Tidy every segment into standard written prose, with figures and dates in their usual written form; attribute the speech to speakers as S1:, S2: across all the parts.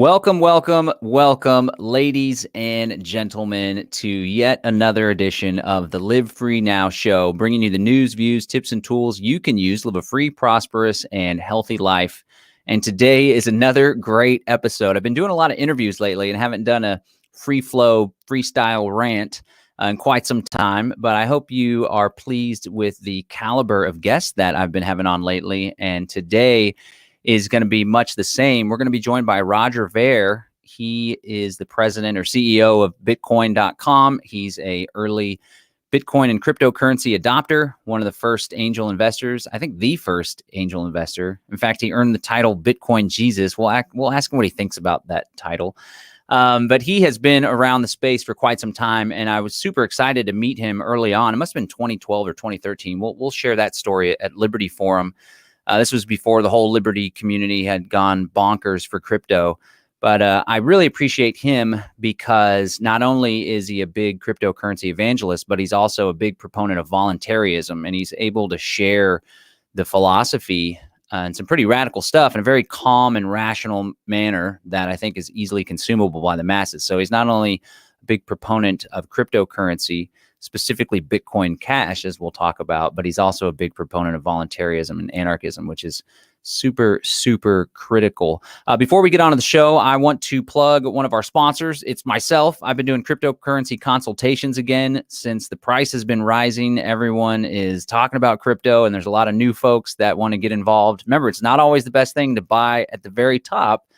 S1: Welcome, ladies and gentlemen, to yet another edition of the Live Free Now show, bringing you the news, views, tips, and tools you can use to live a free, prosperous, and healthy life. And today is another great episode. I've been doing a lot of interviews lately and haven't done a free flow, freestyle rant in quite some time, but I hope you are pleased with the caliber of guests that I've been having on lately. And today is going to be much the same. We're going to be joined by Roger Ver. He is the president or CEO of Bitcoin.com. He's a early Bitcoin and cryptocurrency adopter, one of the first angel investors, I think the first angel investor. In fact, he earned the title Bitcoin Jesus. We'll ask him what he thinks about that title. But he has been around the space for quite some time, and I was super excited to meet him early on. It must have been 2012 or 2013. We'll share that story at Liberty Forum. This was before the whole Liberty community had gone bonkers for crypto. But I really appreciate him because not only is he a big cryptocurrency evangelist, but he's also a big proponent of voluntaryism. And he's able to share the philosophy and some pretty radical stuff in a very calm and rational manner that I think is easily consumable by the masses. So he's not only a big proponent of cryptocurrency, specifically Bitcoin Cash, as we'll talk about, but he's also a big proponent of voluntarism and anarchism, which is super, super critical. Before we get on to the show, I want to plug one of our sponsors. It's myself. I've been doing cryptocurrency consultations again since the price has been rising. Everyone is talking about crypto, and there's a lot of new folks that want to get involved. Remember, it's not always the best thing to buy at the very top,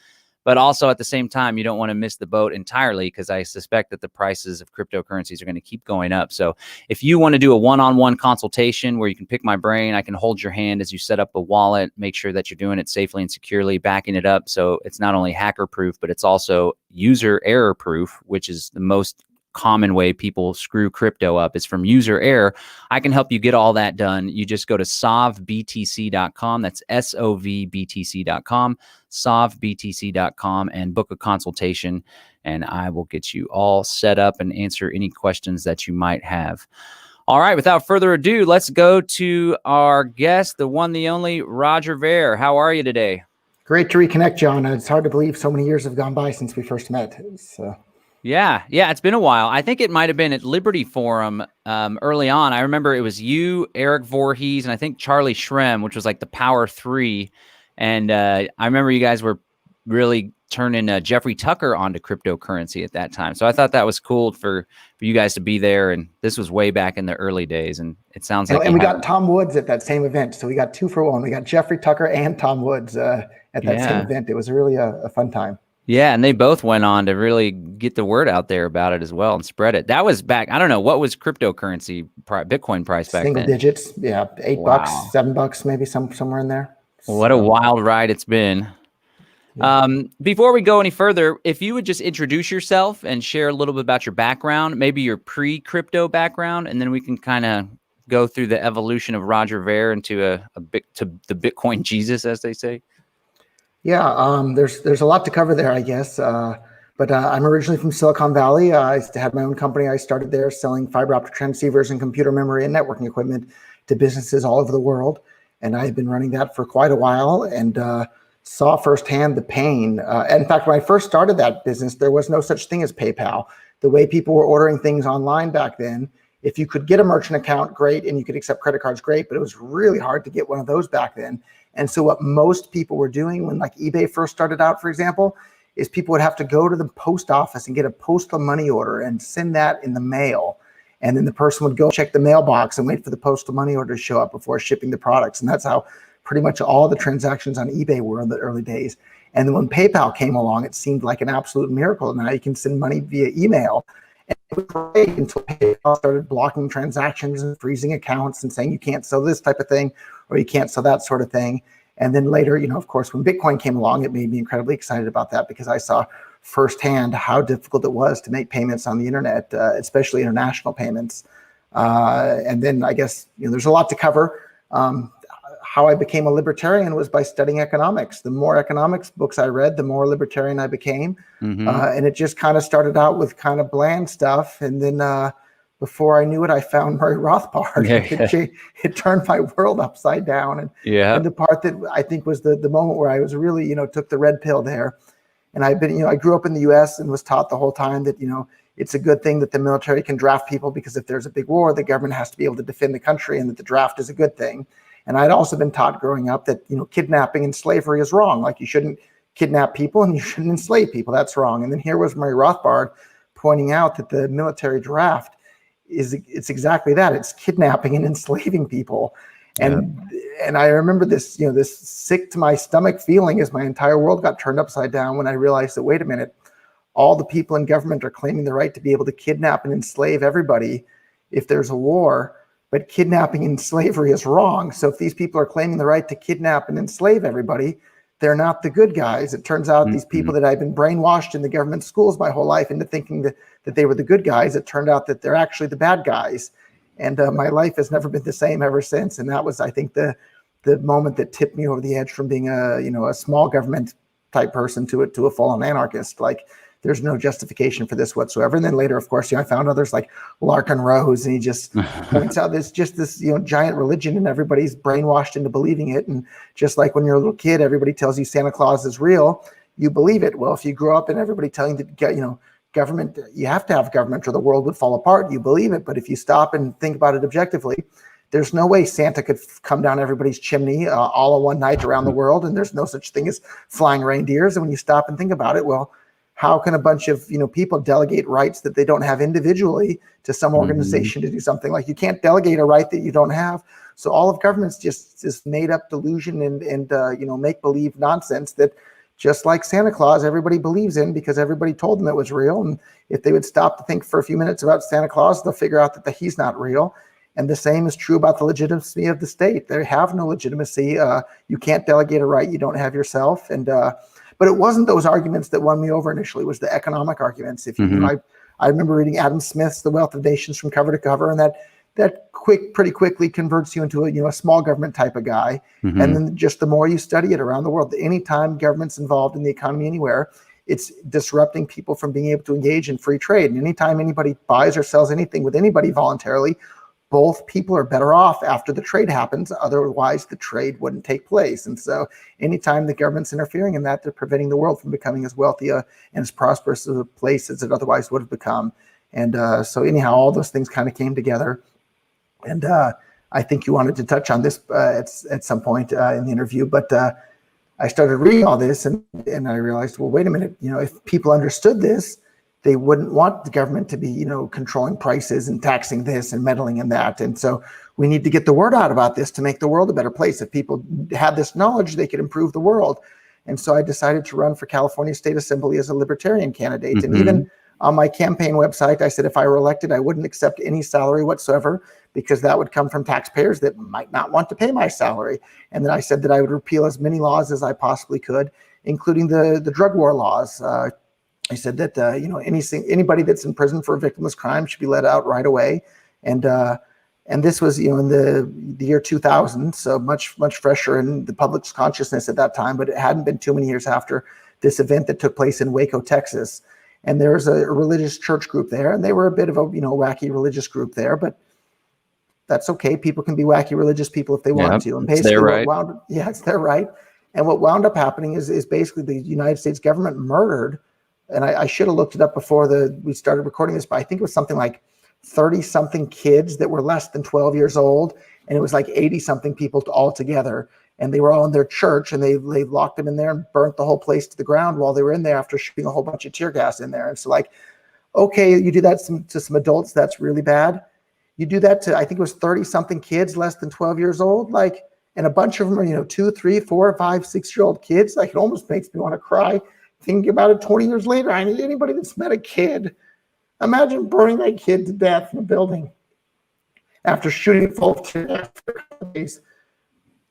S1: but also at the same time, you don't want to miss the boat entirely because I suspect that the prices of cryptocurrencies are going to keep going up. So if you want to do a one-on-one consultation where you can pick my brain, I can hold your hand as you set up a wallet, make sure that you're doing it safely and securely, backing it up. So it's not only hacker proof, but it's also user error proof, which is the most common way people screw crypto up is from user error. I can help you get all that done. You just go to sovbtc.com. That's sovbtc.com, sovbtc.com, and book a consultation, and I will get you all set up and answer any questions that you might have. All right, without further ado, let's go to our guest, the one, the only, Roger Ver. How are you today?
S2: Great to reconnect, John. It's hard to believe so many years have gone by since we first met.
S1: Yeah, it's been a while. I think it might have been at Liberty Forum early on. I remember it was you, Eric Voorhees, and I think Charlie Shrem, which was like the Power Three. And I remember you guys were really turning Jeffrey Tucker onto cryptocurrency at that time. So I thought that was cool for you guys to be there. And this was way back in the early days. And it sounds like...
S2: And we got Tom Woods at that same event. So we got 2 for 1. We got Jeffrey Tucker and Tom Woods at that same event. It was really a fun time.
S1: Yeah, and they both went on to really get the word out there about it as well and spread it. That was back, I don't know, what was cryptocurrency, Bitcoin price back then?
S2: Single digits, yeah, $8, $7, maybe somewhere in there.
S1: What a wild ride it's been. Yeah. Before we go any further, if you would just introduce yourself and share a little bit about your background, maybe your pre-crypto background, and then we can kind of go through the evolution of Roger Ver into the Bitcoin Jesus, as they say.
S2: Yeah, there's a lot to cover there, I guess. But I'm originally from Silicon Valley. I had my own company. I started there selling fiber optic transceivers and computer memory and networking equipment to businesses all over the world. And I've been running that for quite a while and saw firsthand the pain. In fact, when I first started that business, there was no such thing as PayPal. The way people were ordering things online back then, if you could get a merchant account, great, and you could accept credit cards, great, but it was really hard to get one of those back then. And so what most people were doing when like eBay first started out, for example, is people would have to go to the post office and get a postal money order and send that in the mail. And then the person would go check the mailbox and wait for the postal money order to show up before shipping the products. And that's how pretty much all the transactions on eBay were in the early days. And then when PayPal came along, it seemed like an absolute miracle. Now you can send money via email. And it was great until PayPal started blocking transactions and freezing accounts and saying you can't sell this type of thing or you can't sell that sort of thing. And then later, of course, when Bitcoin came along, it made me incredibly excited about that because I saw firsthand how difficult it was to make payments on the internet, especially international payments. And then I guess there's a lot to cover. How I became a libertarian was by studying economics. The more economics books I read, the more libertarian I became. Mm-hmm. And it just kind of started out with kind of bland stuff. And then before I knew it, I found Murray Rothbard. It turned my world upside down. And the part that I think was the moment where I was really, took the red pill there And I grew up in the US and was taught the whole time that, it's a good thing that the military can draft people, because if there's a big war, the government has to be able to defend the country, and that the draft is a good thing. And I'd also been taught growing up that, kidnapping and slavery is wrong. Like, you shouldn't kidnap people and you shouldn't enslave people. That's wrong. And then here was Murray Rothbard pointing out that the military draft it's exactly that. It's kidnapping and enslaving people. And I remember this, this sick to my stomach feeling as my entire world got turned upside down when I realized that, wait a minute, all the people in government are claiming the right to be able to kidnap and enslave everybody if there's a war, but kidnapping and slavery is wrong. So if these people are claiming the right to kidnap and enslave everybody, they're not the good guys. It turns out these people that I've been brainwashed in the government schools my whole life into thinking that they were the good guys, it turned out that they're actually the bad guys. And my life has never been the same ever since. And that was, I think, the moment that tipped me over the edge from being a small government type person to a full-on anarchist. Like, there's no justification for this whatsoever. And then later, of course, I found others like Larkin Rose, and he just points out there's just this, giant religion, and everybody's brainwashed into believing it. And just like when you're a little kid, everybody tells you Santa Claus is real, you believe it. Well, if you grow up and everybody telling you that, government, you have to have government or the world would fall apart, you believe it. But if you stop and think about it objectively, there's no way Santa could come down everybody's chimney all in one night around the world. And there's no such thing as flying reindeers. And when you stop and think about it, well, how can a bunch of people delegate rights that they don't have individually to some organization to do something? Like, you can't delegate a right that you don't have. So all of government's just this made up delusion and make believe nonsense that, just like Santa Claus, everybody believes in because everybody told them it was real. And if they would stop to think for a few minutes about Santa Claus, they'll figure out that he's not real. And the same is true about the legitimacy of the state. They have no legitimacy. You can't delegate a right you don't have yourself. And but it wasn't those arguments that won me over initially. It was the economic arguments. If I remember reading Adam Smith's The Wealth of Nations from cover to cover, and that pretty quickly converts you into a small government type of guy. And then just the more you study it around the world, anytime government's involved in the economy anywhere, it's disrupting people from being able to engage in free trade. And anytime anybody buys or sells anything with anybody voluntarily, both people are better off after the trade happens. Otherwise, the trade wouldn't take place. And so anytime the government's interfering in that, they're preventing the world from becoming as wealthy and as prosperous a place as it otherwise would have become. And so anyhow, all those things kind of came together. And I think you wanted to touch on this at some point in the interview, but I started reading all this and I realized, well, wait a minute, if people understood this, they wouldn't want the government to be, controlling prices and taxing this and meddling in that. And so we need to get the word out about this to make the world a better place. If people had this knowledge, they could improve the world. And so I decided to run for California State Assembly as a libertarian candidate. And even on my campaign website, I said if I were elected, I wouldn't accept any salary whatsoever, because that would come from taxpayers that might not want to pay my salary. And then I said that I would repeal as many laws as I possibly could, including the drug war laws. I said that anybody that's in prison for a victimless crime should be let out right away. And this was in the year 2000, so much fresher in the public's consciousness at that time. But it hadn't been too many years after this event that took place in Waco, Texas. And there was a religious church group there, and they were a bit of a wacky religious group there, but that's okay. People can be wacky religious people if they want to. And basically, it's their right. And what wound up happening is basically the United States government murdered. And I should have looked it up before we started recording this, but I think it was something like 30-something kids that were less than 12 years old, and it was like 80-something people all together. And they were all in their church, and they locked them in there and burnt the whole place to the ground while they were in there after shooting a whole bunch of tear gas in there. And so, okay, you do that to some adults, that's really bad. You do that to, I think it was 30-something kids less than 12 years old, and a bunch of them are 2, 3, 4, 5, 6-year-old kids. It almost makes me want to cry. Thinking about it 20 years later, I need anybody that's met a kid. Imagine burning that kid to death in a building after shooting it full of tear gas for a couple of days.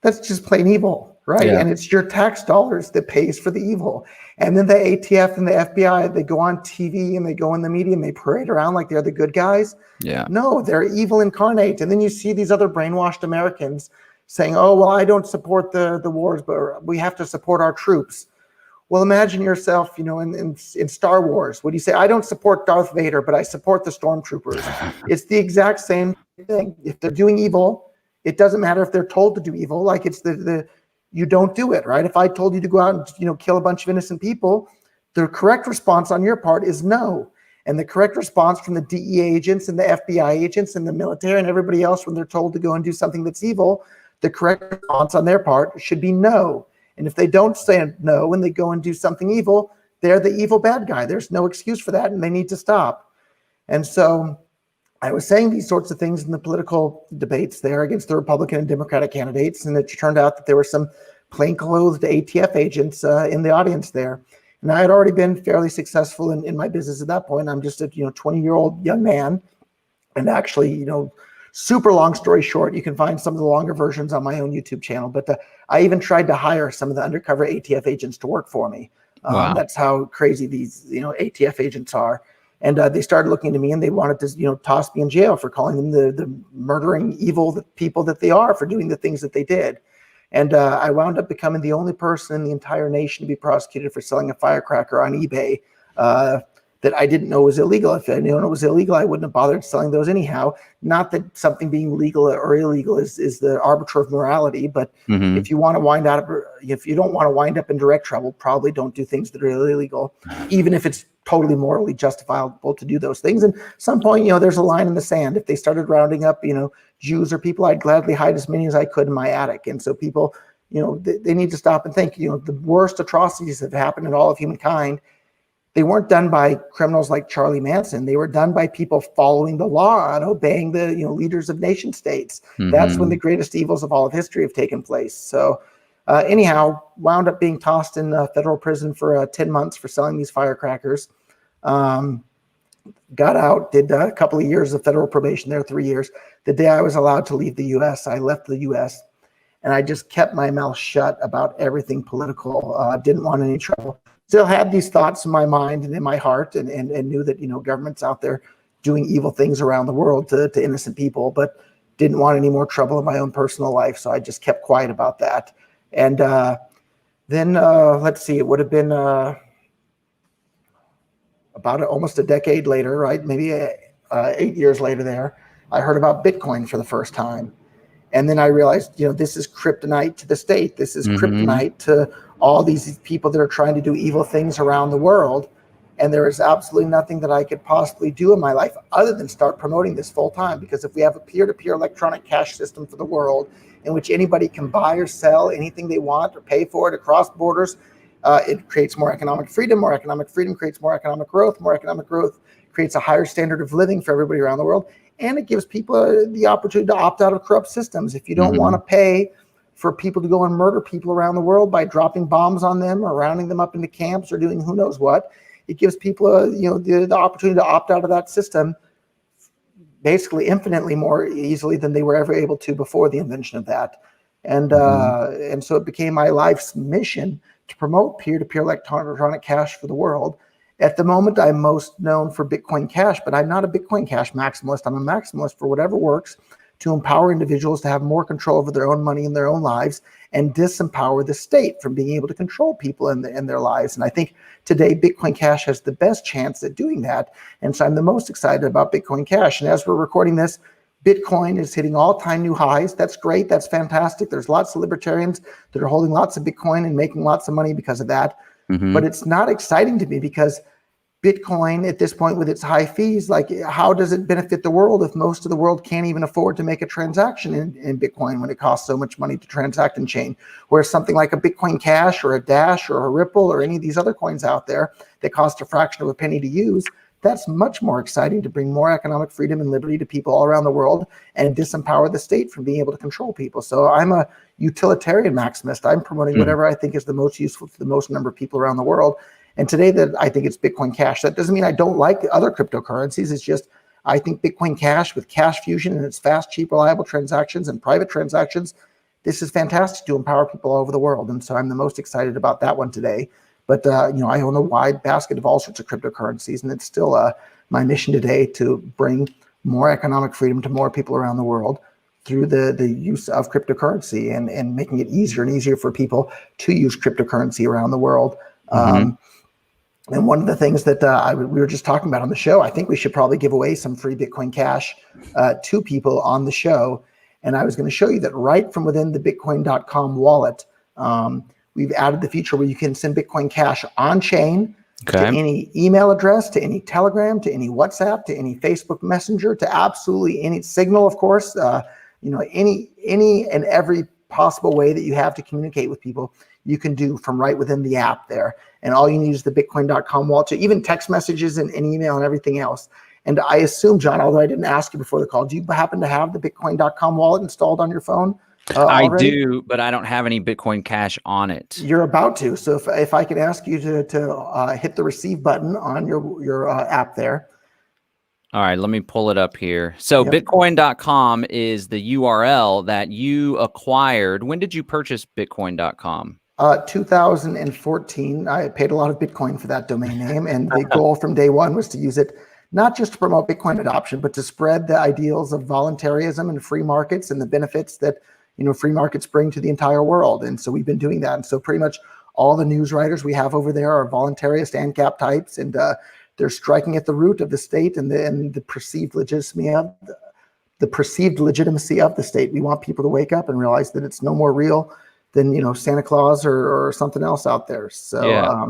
S2: That's just plain evil, right? Yeah. And it's your tax dollars that pays for the evil. And then the ATF and the FBI, they go on TV and they go in the media and they parade around like they're the good guys.
S1: Yeah.
S2: No, they're evil incarnate. And then you see these other brainwashed Americans saying, oh, well, I don't support the wars, but we have to support our troops. Well, imagine yourself, in Star Wars. Would you say, I don't support Darth Vader, but I support the stormtroopers? It's the exact same thing. If they're doing evil, it doesn't matter if they're told to do evil. It's you don't do it, right? If I told you to go out and, kill a bunch of innocent people, The correct response on your part is no. And the correct response from the DEA agents and the FBI agents and the military and everybody else when they're told to go and do something that's evil, the correct response on their part should be no. And if they don't say no when they go and do something evil, they're the evil bad guy. There's no excuse for that, and they need to stop. And so I was saying these sorts of things in the political debates there against the Republican and Democratic candidates, and it turned out that there were some plainclothed ATF agents in the audience there. And I had already been fairly successful in my business at that point. I'm just a 20-year-old young man, and actually, super long story short, you can find some of the longer versions on my own YouTube channel. But I even tried to hire some of the undercover ATF agents to work for me.
S1: Wow.
S2: That's how crazy these ATF agents are. And they started looking to me, and they wanted to toss me in jail for calling them the murdering evil people that they are for doing the things that they did. And I wound up becoming the only person in the entire nation to be prosecuted for selling a firecracker on eBay that I didn't know was illegal. If I knew it was illegal, I wouldn't have bothered selling those anyhow. Not that something being legal or illegal is the arbiter of morality, but if you want to if you don't want to wind up in direct trouble, probably don't do things that are illegal, even if it's totally morally justifiable to do those things. And at some point, there's a line in the sand. If they started rounding up, Jews or people, I'd gladly hide as many as I could in my attic. And so people, they need to stop and think, the worst atrocities that have happened in all of humankind, they weren't done by criminals like Charlie Manson. They were done by people following the law and obeying the leaders of nation states. That's when the greatest evils of all of history have taken place. So anyhow, wound up being tossed in federal prison for 10 months for selling these firecrackers. Got out, did a couple of years of federal probation there, 3 years. The day I was allowed to leave the U.S., I left the U.S., and I just kept my mouth shut about everything political. Didn't want any trouble. Still had these thoughts in my mind and in my heart, and knew that government's out there doing evil things around the world to innocent people, but didn't want any more trouble in my own personal life. So I just kept quiet about that. And then let's see, it would have been about almost a decade later, right? Maybe 8 years later there, I heard about Bitcoin for the first time. And then I realized, this is kryptonite to the state. This is kryptonite to all these people that are trying to do evil things around the world. And there is absolutely nothing that I could possibly do in my life other than start promoting this full time. Because if we have a peer-to-peer electronic cash system for the world in which anybody can buy or sell anything they want or pay for it across borders, it creates more economic freedom. More economic freedom creates more economic growth. More economic growth creates a higher standard of living for everybody around the world. And it gives people the opportunity to opt out of corrupt systems. If you don't want to pay for people to go and murder people around the world by dropping bombs on them or rounding them up into camps or doing who knows what, it gives people the opportunity to opt out of that system basically infinitely more easily than they were ever able to before the invention of that. And and so it became my life's mission to promote peer-to-peer electronic cash for the world. At the moment, I'm most known for Bitcoin Cash, but I'm not a Bitcoin Cash maximalist. I'm a maximalist for whatever works to empower individuals to have more control over their own money and their own lives, and disempower the state from being able to control people in their lives. And I think today Bitcoin Cash has the best chance at doing that. And so I'm the most excited about Bitcoin Cash. And as we're recording this, Bitcoin is hitting all-time new highs. That's great. That's fantastic. There's lots of libertarians that are holding lots of Bitcoin and making lots of money because of that. But it's not exciting to me because Bitcoin at this point with its high fees, like how does it benefit the world if most of the world can't even afford to make a transaction in Bitcoin when it costs so much money to transact in chain? Whereas something like a Bitcoin Cash or a Dash or a Ripple or any of these other coins out there that cost a fraction of a penny to use, that's much more exciting to bring more economic freedom and liberty to people all around the world and disempower the state from being able to control people. So I'm a utilitarian maximist. I'm promoting whatever I think is the most useful to the most number of people around the world. And today that I think it's Bitcoin Cash. That doesn't mean I don't like the other cryptocurrencies. It's just I think Bitcoin Cash with cash fusion and its fast, cheap, reliable transactions and private transactions, this is fantastic to empower people all over the world. And so I'm the most excited about that one today. But I own a wide basket of all sorts of cryptocurrencies, and it's still my mission today to bring more economic freedom to more people around the world through the use of cryptocurrency and making it easier and easier for people to use cryptocurrency around the world. And one of the things that we were just talking about on the show, I think we should probably give away some free Bitcoin Cash to people on the show. And I was going to show you that right from within the Bitcoin.com wallet, we've added the feature where you can send Bitcoin Cash on chain to
S1: Okay.
S2: any email address, to any Telegram, to any WhatsApp, to any Facebook Messenger, to absolutely any Signal, of course. Any and every possible way that you have to communicate with people, you can do from right within the app there. And all you need is the Bitcoin.com wallet, to even text messages and email and everything else. And I assume, John, although I didn't ask you before the call, do you happen to have the Bitcoin.com wallet installed on your phone
S1: I
S2: already?
S1: do, but I don't have any Bitcoin Cash on it.
S2: You're about to. So if I could ask you to hit the receive button on your app there.
S1: All right, let me pull it up here. So
S2: Yep.
S1: Bitcoin.com is the URL that you acquired. When did you purchase Bitcoin.com?
S2: 2014. I paid a lot of Bitcoin for that domain name, and the goal from day one was to use it not just to promote Bitcoin adoption, but to spread the ideals of voluntarism and free markets and the benefits that free markets bring to the entire world. And so we've been doing that. And so pretty much all the news writers we have over there are voluntarist ANCAP types, and they're striking at the root of the state and the perceived legitimacy of the state. We want people to wake up and realize that it's no more real than Santa Claus or something else out there. So
S1: yeah.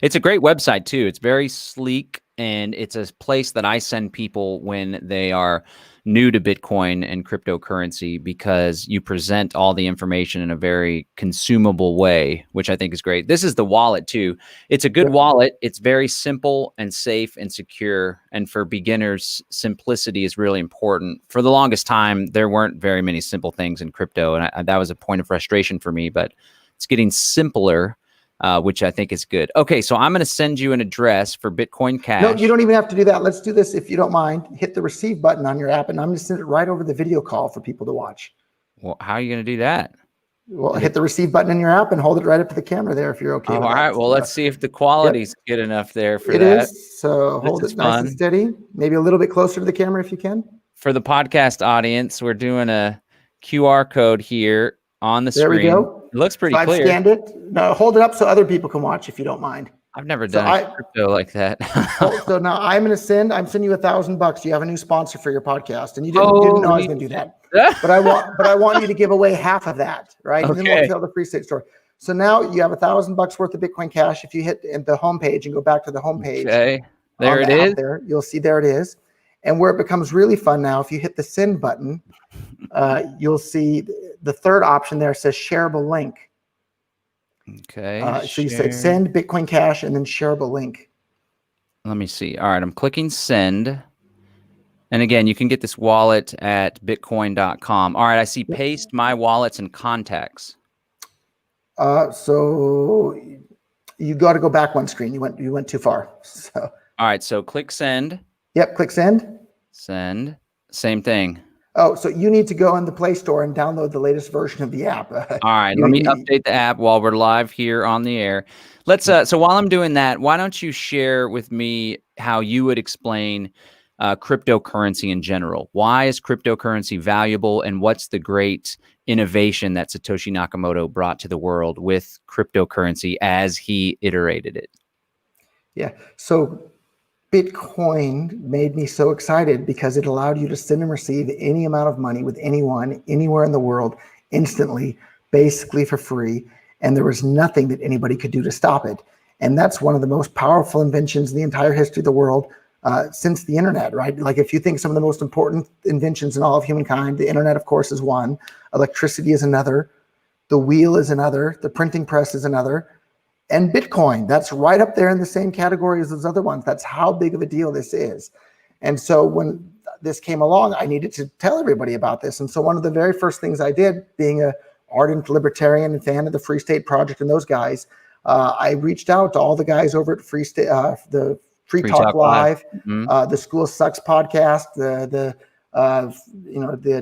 S1: It's a great website too. It's very sleek, and it's a place that I send people when they are new to Bitcoin and cryptocurrency, because you present all the information in a very consumable way, which I think is great. This is the wallet too. It's a good wallet. It's very simple and safe and secure. And for beginners, simplicity is really important. For the longest time, there weren't very many simple things in crypto, and that was a point of frustration for me, but it's getting simpler. Which I think is good. Okay, so I'm going to send you an address for Bitcoin Cash.
S2: No, you don't even have to do that. Let's do this, if you don't mind. Hit the receive button on your app, and I'm going to send it right over the video call for people to watch.
S1: Well, how are you going to do that?
S2: Well, hit the receive button in your app and hold it right up to the camera there if you're okay.
S1: All right, well, let's see if the quality's good enough there for that.
S2: It is, so hold it nice and steady. Maybe a little bit closer to the camera if you can.
S1: For the podcast audience, we're doing a QR code here on the screen.
S2: There we go.
S1: It looks pretty clear.
S2: I've scanned it. No, hold it up so other people can watch if you don't mind.
S1: I've never done crypto like that.
S2: So now I'm sending you $1,000. You have a new sponsor for your podcast, and you didn't know I was going to do that. But I want you to give away half of that, right?
S1: Okay.
S2: And then we'll tell the free state story. So now you have $1,000 worth of Bitcoin Cash. If you hit the homepage and go back to the homepage,
S1: okay, there it is.
S2: There, you'll see there it is. And where it becomes really fun now, if you hit the send button, you'll see the third option there says shareable link.
S1: Okay.
S2: So you said send Bitcoin Cash and then shareable link.
S1: Let me see. All right, I'm clicking send. And again, you can get this wallet at bitcoin.com. All right, I see paste my wallets and contacts.
S2: So you got to go back one screen. You went too far. So.
S1: All right, so click send.
S2: Yep, click send.
S1: Send. Same thing.
S2: Oh, so you need to go in the Play Store and download the latest version of the app.
S1: All right, let me update the app while we're live here on the air. Let's. So while I'm doing that, why don't you share with me how you would explain cryptocurrency in general? Why is cryptocurrency valuable, and what's the great innovation that Satoshi Nakamoto brought to the world with cryptocurrency as he iterated it?
S2: Yeah. So Bitcoin made me so excited because it allowed you to send and receive any amount of money with anyone, anywhere in the world, instantly, basically for free. And there was nothing that anybody could do to stop it. And that's one of the most powerful inventions in the entire history of the world since the internet, right? Like if you think some of the most important inventions in all of humankind, the internet, of course, is one. Electricity is another. The wheel is another. The printing press is another. And Bitcoin, that's right up there in the same category as those other ones. That's how big of a deal this is. And so when this came along, I needed to tell everybody about this. And so one of the very first things I did, being an ardent libertarian and fan of the Free State Project and those guys, I reached out to all the guys over at Free State, the Free Talk Live, the School Sucks podcast, the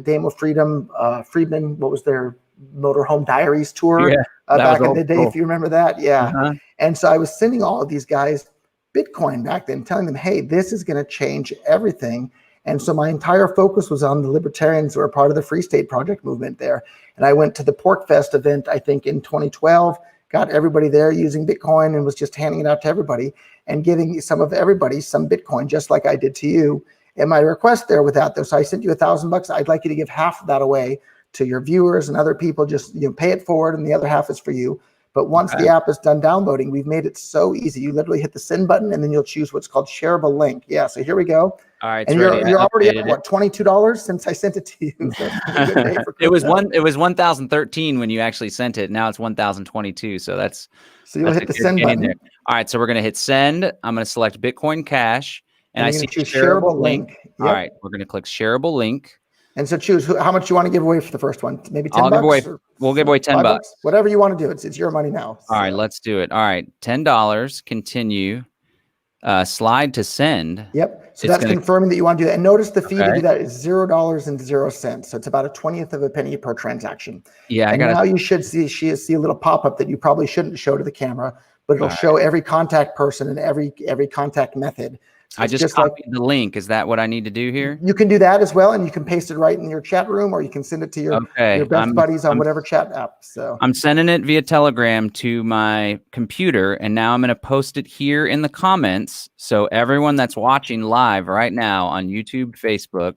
S2: Dame of Freedom, Friedman, what was their Motorhome Diaries tour back in the day, if you remember that. Yeah. And so I was sending all of these guys Bitcoin back then, telling them, hey, this is going to change everything. And so my entire focus was on the libertarians who are part of the Free State Project movement there. And I went to the Pork Fest event, I think in 2012, got everybody there using Bitcoin and was just handing it out to everybody and giving some of everybody some Bitcoin, just like I did to you. And my request there with that, though, so I sent you $1,000. I'd like you to give half of that away to your viewers and other people. Just pay it forward, and the other half is for you. But once the app is done downloading, we've made it so easy. You literally hit the send button, and then you'll choose what's called shareable link. Yeah, so here we go.
S1: All right,
S2: and you're already at what, $22 since I sent it to you. So it's been a good day for crypto.
S1: It was 1,013 when you actually sent it. Now it's 1,022. So
S2: you'll hit the send button.
S1: There. All right, so we're gonna hit send. I'm gonna select Bitcoin Cash, and I see
S2: shareable link. Yep.
S1: All right, we're gonna click shareable link.
S2: And so choose how much you want to give away for the first one. Maybe 10
S1: bucks. We'll give away 10 bucks.
S2: Whatever you want to do. It's your money now.
S1: All right, let's do it. All right, $10. Continue. Slide to send.
S2: Yep. So that's confirming that you want to do that. And notice the fee to do that is $0.00. So it's about a 1/20 of a penny per transaction.
S1: Yeah,
S2: and now you should see a little pop-up that you probably shouldn't show to the camera, but it'll show every contact person and every contact method. So
S1: I just copied the link. Is that what I need to do here?
S2: You can do that as well, and you can paste it right in your chat room, or you can send it to your best buddies on whatever chat app. So
S1: I'm sending it via Telegram to my computer, and now I'm going to post it here in the comments. So everyone that's watching live right now on YouTube, Facebook,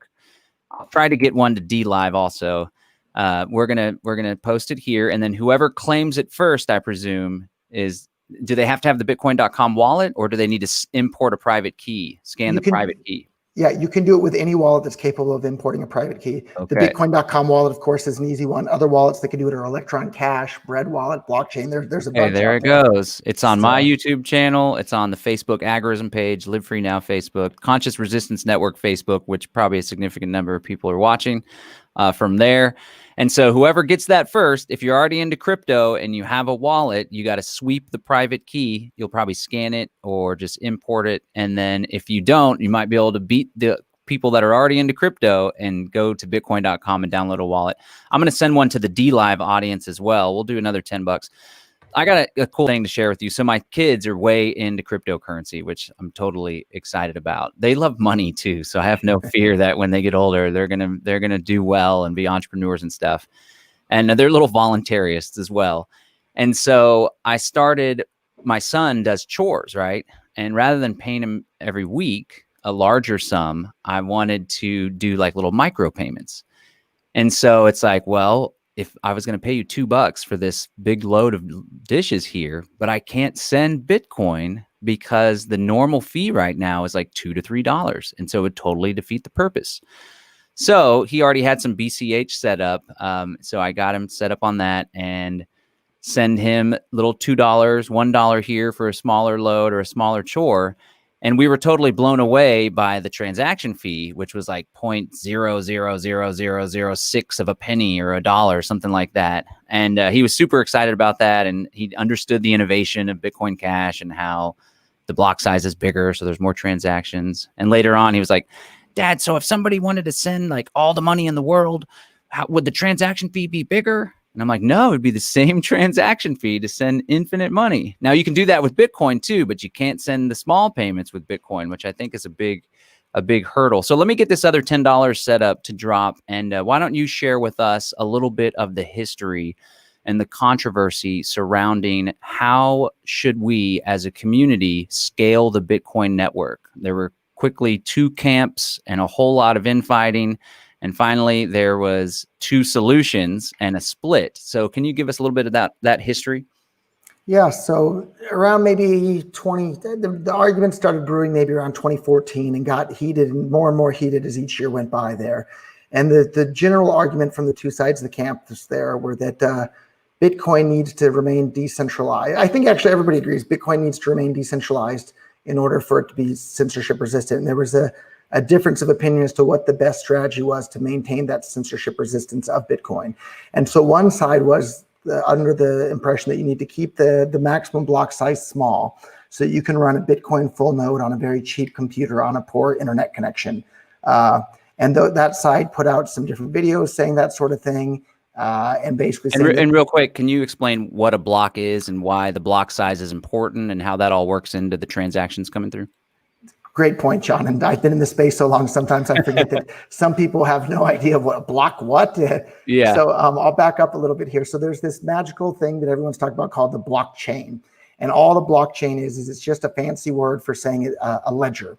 S1: I'll try to get one to D Live also. We're gonna post it here, and then whoever claims it first, I presume, is. Do they have to have the Bitcoin.com wallet, or do they need to import a private key, scan the private key?
S2: Yeah, you can do it with any wallet that's capable of importing a private key. The Bitcoin.com wallet, of course, is an easy one. Other wallets that can do it are Electron Cash, Bread Wallet, Blockchain. There's a bunch.
S1: There it goes. It's on my YouTube channel. It's on the Facebook Agorism page, Live Free Now Facebook, Conscious Resistance Network Facebook, which probably a significant number of people are watching from there. And so whoever gets that first, if you're already into crypto and you have a wallet, you got to sweep the private key. You'll probably scan it or just import it. And then if you don't, you might be able to beat the people that are already into crypto and go to bitcoin.com and download a wallet. I'm going to send one to the D Live audience as well. We'll do another 10 bucks. I got a cool thing to share with you. So my kids are way into cryptocurrency, which I'm totally excited about. They love money too, so I have no fear that when they get older, they're gonna do well and be entrepreneurs and stuff. And they're little voluntarists as well. And so I started. My son does chores, right? And rather than paying him every week a larger sum, I wanted to do like little micro payments. And so it's like, well, if I was going to pay you $2 for this big load of dishes here, but I can't send Bitcoin because the normal fee right now is like $2 to $3. And so it would totally defeat the purpose. So he already had some BCH set up. So I got him set up on that and send him little $2, $1 here for a smaller load or a smaller chore. And we were totally blown away by the transaction fee, which was like 0.000006 of a penny or a dollar, something like that. And he was super excited about that. And he understood the innovation of Bitcoin Cash and how the block size is bigger, so there's more transactions. And later on, he was like, Dad, so if somebody wanted to send like all the money in the world, would the transaction fee be bigger? And I'm like, no, it'd be the same transaction fee to send infinite money. Now you can do that with Bitcoin too, but you can't send the small payments with Bitcoin, which I think is a big hurdle. So let me get this other $10 set up to drop. And why don't you share with us a little bit of the history and the controversy surrounding how should we as a community scale the Bitcoin network? There were quickly two camps and a whole lot of infighting. And finally, there was two solutions and a split. So can you give us a little bit of that history?
S2: Yeah, so around maybe the argument started brewing maybe around 2014 and got heated and more heated as each year went by there. And the general argument from the two sides of the campus there were that Bitcoin needs to remain decentralized. I think actually everybody agrees Bitcoin needs to remain decentralized in order for it to be censorship resistant. And there was a difference of opinion as to what the best strategy was to maintain that censorship resistance of Bitcoin. And so one side was under the impression that you need to keep the maximum block size small so you can run a Bitcoin full node on a very cheap computer on a poor internet connection. And that side put out some different videos saying that sort of thing. And basically
S1: and real quick, can you explain what a block is and why the block size is important and how that all works into the transactions coming through?
S2: Great point, John. And I've been in the space so long, sometimes I forget that some people have no idea of what a block
S1: Yeah.
S2: So I'll back up a little bit here. So there's this magical thing that everyone's talking about called the blockchain. And all the blockchain is it's just a fancy word for saying a ledger.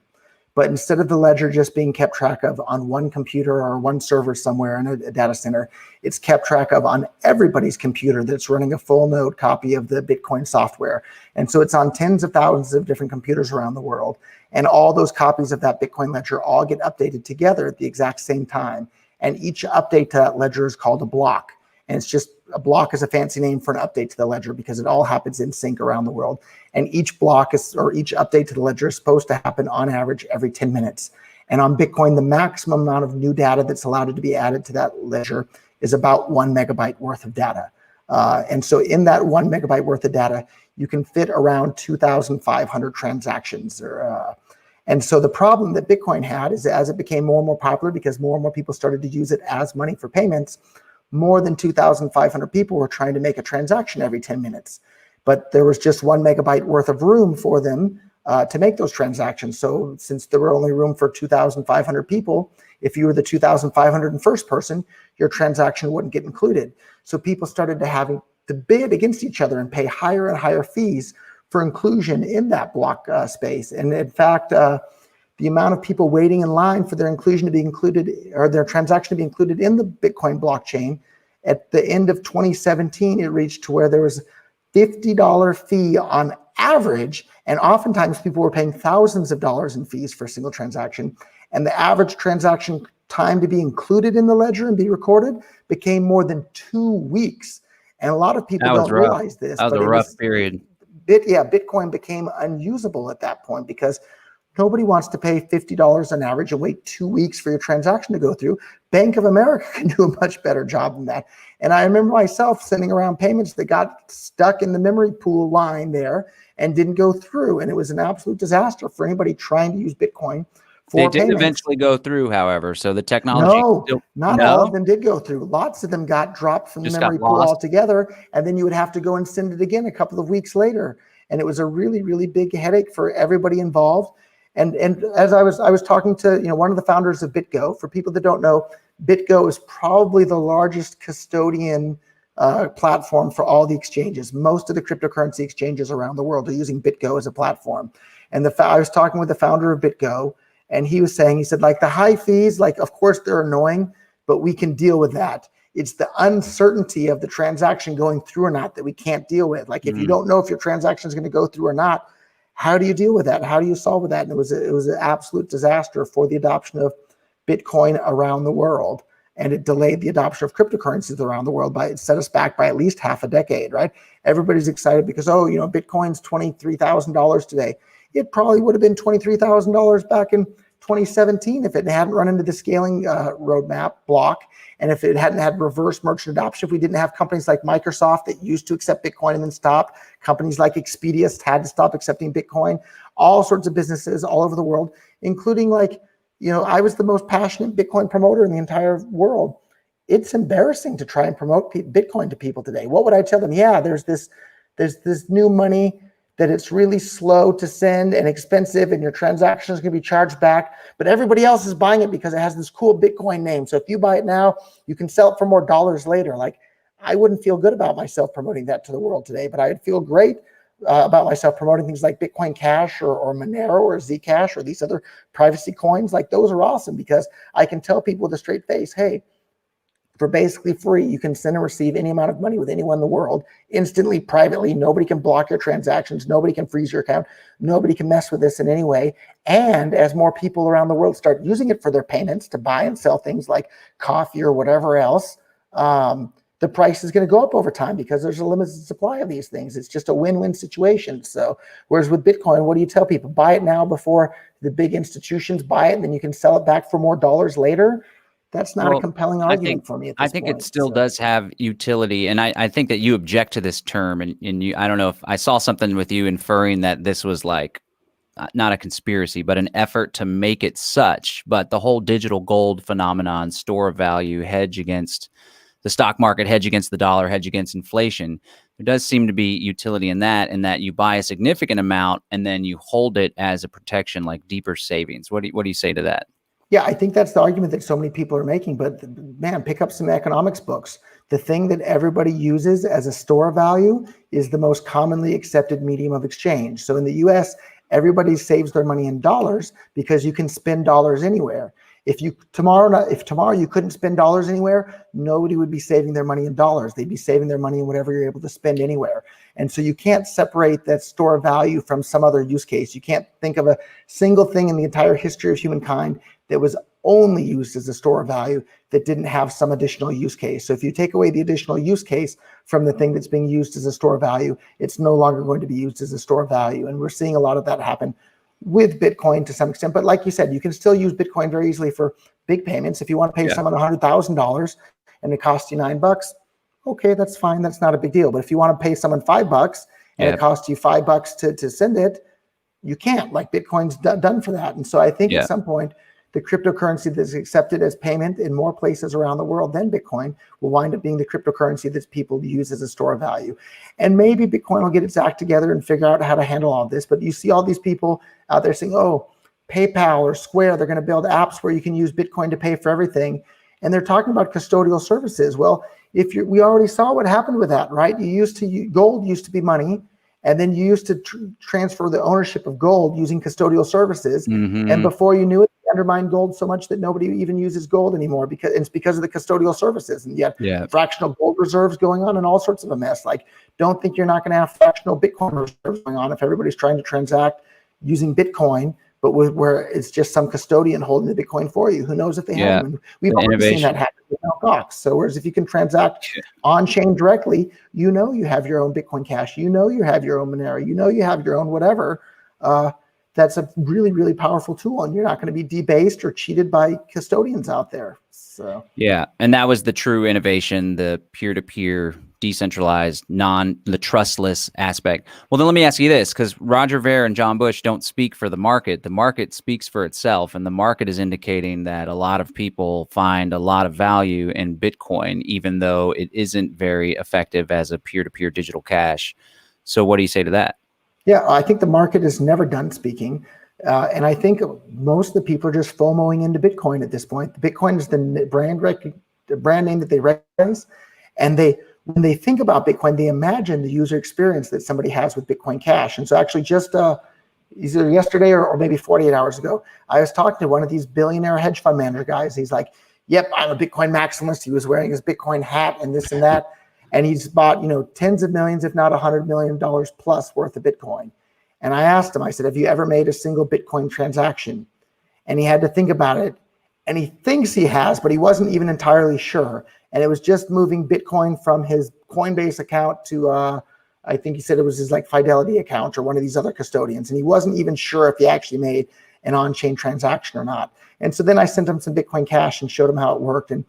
S2: But instead of the ledger just being kept track of on one computer or one server somewhere in a data center, it's kept track of on everybody's computer that's running a full node copy of the Bitcoin software. And so it's on tens of thousands of different computers around the world. And all those copies of that Bitcoin ledger all get updated together at the exact same time. And each update to that ledger is called a block. And it's just, a block is a fancy name for an update to the ledger because it all happens in sync around the world. And each block is, or each update to the ledger is supposed to happen on average every 10 minutes. And on Bitcoin, the maximum amount of new data that's allowed to be added to that ledger is about 1 megabyte worth of data. And so in that 1 megabyte worth of data, you can fit around 2,500 transactions. And so the problem that Bitcoin had is, as it became more and more popular, because more and more people started to use it as money for payments, more than 2,500 people were trying to make a transaction every 10 minutes. But there was just 1 megabyte worth of room for them to make those transactions. So since there were only room for 2,500 people, if you were the 2,501st person, your transaction wouldn't get included. So people started to having to bid against each other and pay higher and higher fees for inclusion in that block space. And in fact, the amount of people waiting in line for their inclusion to be included, or their transaction to be included in the Bitcoin blockchain, at the end of 2017, it reached to where there was $50 fee on average, and oftentimes people were paying thousands of dollars in fees for a single transaction. And the average transaction time to be included in the ledger and be recorded became more than 2 weeks. And a lot of people don't realize this.
S1: That was a rough period.
S2: Bitcoin became unusable at that point because nobody wants to pay $50 on average and wait 2 weeks for your transaction to go through. Bank of America can do a much better job than that. And I remember myself sending around payments that got stuck in the memory pool line there and didn't go through. And it was an absolute disaster for anybody trying to use Bitcoin for payments.
S1: They did eventually go through, however. So the technology.
S2: Not all of them did go through. Lots of them got dropped from the memory pool altogether. And then you would have to go and send it again a couple of weeks later. And it was a really, really big headache for everybody involved. And as I was talking to one of the founders of BitGo, for people that don't know, BitGo is probably the largest custodian platform for all the exchanges. Most of the cryptocurrency exchanges around the world are using BitGo as a platform. And I was talking with the founder of BitGo, and he was saying, he said, like the high fees, like of course they're annoying, but we can deal with that. It's the uncertainty of the transaction going through or not that we can't deal with. Like if you don't know if your transaction is going to go through or not, how do you deal with that? How do you solve with that? And it was an absolute disaster for the adoption of Bitcoin around the world. And it delayed the adoption of cryptocurrencies around the world it set us back by at least half a decade, right? Everybody's excited because, Bitcoin's $23,000 today. It probably would have been $23,000 back in 2017 if it hadn't run into the scaling roadmap block. And if it hadn't had reverse merchant adoption, if we didn't have companies like Microsoft that used to accept Bitcoin and then stopped, companies like Expedia had to stop accepting Bitcoin, all sorts of businesses all over the world, including I was the most passionate Bitcoin promoter in the entire world. It's embarrassing to try and promote Bitcoin to people today. What would I tell them? Yeah, there's this new money that it's really slow to send and expensive and your transaction is going to be charged back, but everybody else is buying it because it has this cool Bitcoin name. So if you buy it now, you can sell it for more dollars later. Like, I wouldn't feel good about myself promoting that to the world today, but I'd feel great about myself promoting things like Bitcoin Cash or Monero or Zcash or these other privacy coins. Like, those are awesome because I can tell people with a straight face, hey, for basically free, you can send and receive any amount of money with anyone in the world instantly, privately. Nobody can block your transactions. Nobody can freeze your account. Nobody can mess with this in any way. And as more people around the world start using it for their payments to buy and sell things like coffee or whatever else, the price is going to go up over time because there's a limited supply of these things. It's just a win-win situation. So whereas with Bitcoin, what do you tell people? Buy it now before the big institutions buy it, and then you can sell it back for more dollars later. That's not a compelling argument for me at this point.
S1: I think it still does have utility. And I think that you object to this term. And you, I don't know if I saw something with you inferring that this was like not a conspiracy, but an effort to make it such. But the whole digital gold phenomenon, store of value, hedge against the stock market, hedge against the dollar, hedge against inflation. There does seem to be utility in that you buy a significant amount and then you hold it as a protection, like deeper savings. What do you say to that?
S2: Yeah, I think that's the argument that so many people are making, but man, pick up some economics books. The thing that everybody uses as a store of value is the most commonly accepted medium of exchange. So in the US, Everybody saves their money in dollars because you can spend dollars anywhere. If tomorrow you couldn't spend dollars anywhere, nobody would be saving their money in dollars. They'd be saving their money in whatever you're able to spend anywhere. And so you can't separate that store of value from some other use case. You can't think of a single thing in the entire history of humankind that was only used as a store of value that didn't have some additional use case. So if you take away the additional use case from the thing that's being used as a store of value, it's no longer going to be used as a store of value. And we're seeing a lot of that happen with Bitcoin to some extent. But like you said, you can still use Bitcoin very easily for big payments. If you want to pay someone $100,000 and it costs you $9, okay, that's fine. That's not a big deal. But if you want to pay someone $5 and it costs you $5 to send it, you can't. Like Bitcoin's done for that. And so I think at some point, the cryptocurrency that's accepted as payment in more places around the world than Bitcoin will wind up being the cryptocurrency that people use as a store of value. And maybe Bitcoin will get its act together and figure out how to handle all of this. But you see all these people out there saying, oh, PayPal or Square, they're going to build apps where you can use Bitcoin to pay for everything. And they're talking about custodial services. Well, we already saw what happened with that, right? Gold used to be money. And then you used to transfer the ownership of gold using custodial services. Mm-hmm. And before you knew it, undermined gold so much that nobody even uses gold anymore because it's because of the custodial services. And yet fractional gold reserves going on and all sorts of a mess. Like, don't think you're not going to have fractional Bitcoin reserves going on if everybody's trying to transact using Bitcoin, but where it's just some custodian holding the Bitcoin for you. Who knows if they have them? And we've already seen that happen with Mt. Gox. So whereas if you can transact on-chain directly, you have your own Bitcoin Cash, you have your own Monero, you have your own whatever. That's a really, really powerful tool, and you're not going to be debased or cheated by custodians out there. So
S1: and that was the true innovation, the peer-to-peer, decentralized, the trustless aspect. Well, then let me ask you this, because Roger Ver and John Bush don't speak for the market. The market speaks for itself, and the market is indicating that a lot of people find a lot of value in Bitcoin, even though it isn't very effective as a peer-to-peer digital cash. So what do you say to that?
S2: Yeah, I think the market is never done speaking. And I think most of the people are just FOMOing into Bitcoin at this point. Bitcoin is the brand name that they recognize. And when they think about Bitcoin, they imagine the user experience that somebody has with Bitcoin Cash. And so actually just either yesterday or maybe 48 hours ago, I was talking to one of these billionaire hedge fund manager guys. He's like, yep, I'm a Bitcoin maximalist. He was wearing his Bitcoin hat and this and that. And he's bought, tens of millions, if not $100 million plus worth of Bitcoin. And I asked him, I said, have you ever made a single Bitcoin transaction? And he had to think about it. And he thinks he has, but he wasn't even entirely sure. And it was just moving Bitcoin from his Coinbase account to, I think he said it was his Fidelity account or one of these other custodians. And he wasn't even sure if he actually made an on-chain transaction or not. And so then I sent him some Bitcoin Cash and showed him how it worked. And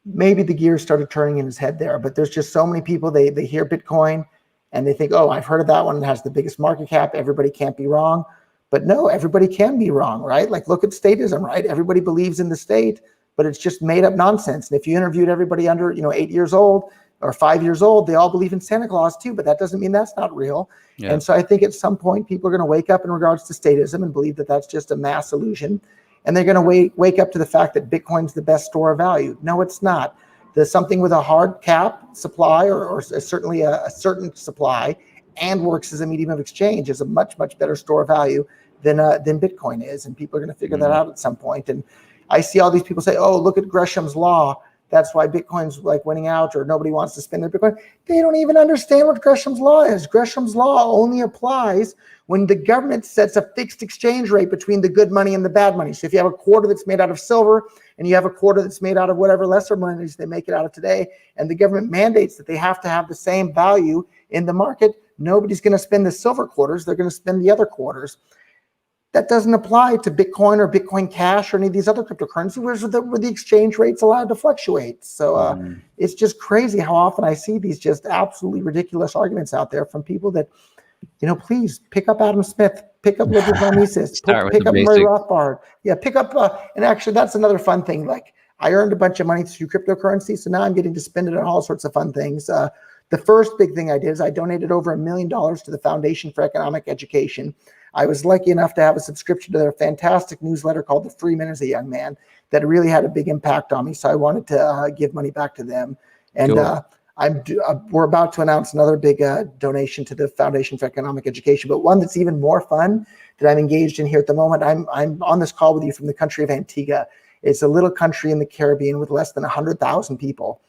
S2: maybe the gears started turning in his head there, but there's just so many people, they hear Bitcoin and they think, oh, I've heard of that one. It has the biggest market cap. Everybody can't be wrong. But no, everybody can be wrong, right? Like, look at statism, right? Everybody believes in the state, but it's just made up nonsense. And if you interviewed everybody under, 8 years old or 5 years old, they all believe in Santa Claus too, but that doesn't mean that's not real. Yeah. And so I think at some point people are going to wake up in regards to statism and believe that that's just a mass illusion. And they're going to wake up to the fact that Bitcoin's the best store of value. No, it's not. There's something with a hard cap supply or certainly a certain supply and works as a medium of exchange is a much, much better store of value than Bitcoin is. And people are going to figure that out at some point. And I see all these people say, oh, look at Gresham's law. That's why Bitcoin's winning out or nobody wants to spend their Bitcoin. They don't even understand what Gresham's law is. Gresham's law only applies when the government sets a fixed exchange rate between the good money and the bad money. So if you have a quarter that's made out of silver and you have a quarter that's made out of whatever lesser monies they make it out of today, and the government mandates that they have to have the same value in the market, nobody's going to spend the silver quarters. They're going to spend the other quarters. That doesn't apply to Bitcoin or Bitcoin Cash or any of these other cryptocurrencies where the exchange rate's allowed to fluctuate. So it's just crazy how often I see these just absolutely ridiculous arguments out there from people that, please pick up Adam Smith, pick up Ludwig von Mises, pick up Murray Rothbard. Yeah, pick up, and actually that's another fun thing. Like, I earned a bunch of money through cryptocurrency, so now I'm getting to spend it on all sorts of fun things. The first big thing I did is I donated over $1 million to the Foundation for Economic Education. I was lucky enough to have a subscription to their fantastic newsletter called The Freeman as a Young Man that really had a big impact on me. So I wanted to give money back to them. And cool. we're about to announce another big donation to the Foundation for Economic Education, but one that's even more fun that I'm engaged in here at the moment. I'm on this call with you from the country of Antigua. It's a little country in the Caribbean with less than 100,000 people.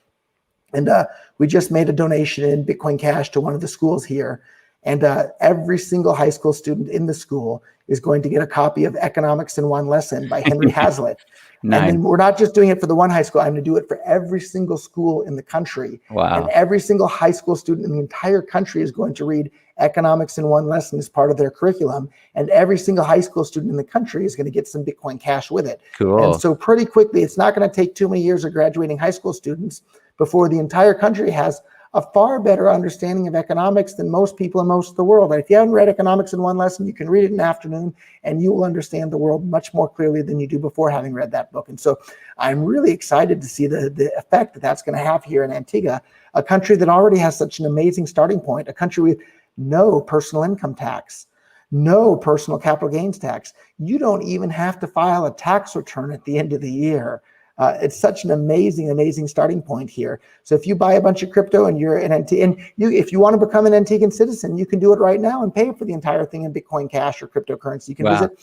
S2: And we just made a donation in Bitcoin Cash to one of the schools here. And every single high school student in the school is going to get a copy of Economics in One Lesson by Henry Hazlitt.
S1: Nice.
S2: And then we're not just doing it for the one high school. I'm going to do it for every single school in the country.
S1: Wow.
S2: And every single high school student in the entire country is going to read Economics in One Lesson as part of their curriculum. And every single high school student in the country is going to get some Bitcoin Cash with it.
S1: Cool.
S2: And so pretty quickly, it's not going to take too many years of graduating high school students before the entire country has a far better understanding of economics than most people in most of the world. If you haven't read Economics in One Lesson, you can read it in an afternoon and you will understand the world much more clearly than you do before having read that book. And so I'm really excited to see the effect that that's going to have here in Antigua, a country that already has such an amazing starting point, a country with no personal income tax, no personal capital gains tax. You don't even have to file a tax return at the end of the year. It's such an amazing starting point here. So if you buy a bunch of crypto and you're an if you want to become an Antiguan citizen, you can do it right now and pay for the entire thing in Bitcoin Cash or cryptocurrency. You can visit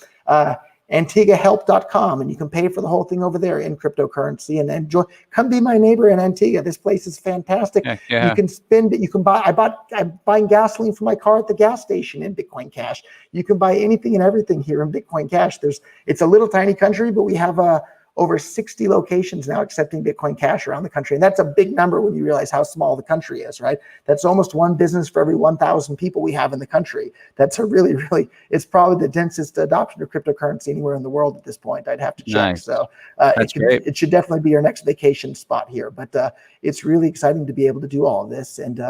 S2: AntiguaHelp.com and you can pay for the whole thing over there in cryptocurrency and enjoy. Come be my neighbor in Antigua. This place is fantastic.
S1: Yeah.
S2: You can spend it. You can buy. I'm buying gasoline for my car at the gas station in Bitcoin Cash. You can buy anything and everything here in Bitcoin Cash. It's a little tiny country, but we have over 60 locations now accepting Bitcoin Cash around the country. And that's a big number when you realize how small the country is, right? That's almost one business for every 1,000 people we have in the country. That's a really, it's probably the densest adoption of cryptocurrency anywhere in the world at this point. I'd have to check.
S1: Nice.
S2: So
S1: great.
S2: It should definitely be your next vacation spot here. But it's really exciting to be able to do all of this. And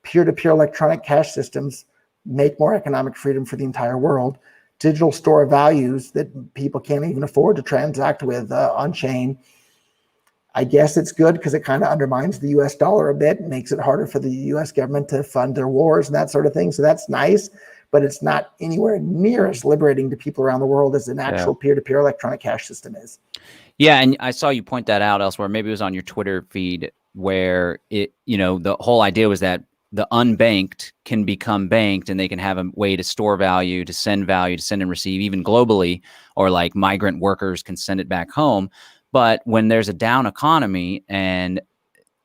S2: peer-to-peer electronic cash systems make more economic freedom for the entire world. Digital store of values that people can't even afford to transact with on chain. I guess it's good because it kind of undermines the US dollar a bit, makes it harder for the US government to fund their wars and that sort of thing. So that's nice, but it's not anywhere near as liberating to people around the world as an actual peer-to-peer electronic cash system is.
S1: Yeah, and I saw you point that out elsewhere. Maybe it was on your Twitter feed where the whole idea was that the unbanked can become banked and they can have a way to store value, to send and receive, even globally, or like migrant workers can send it back home. But when there's a down economy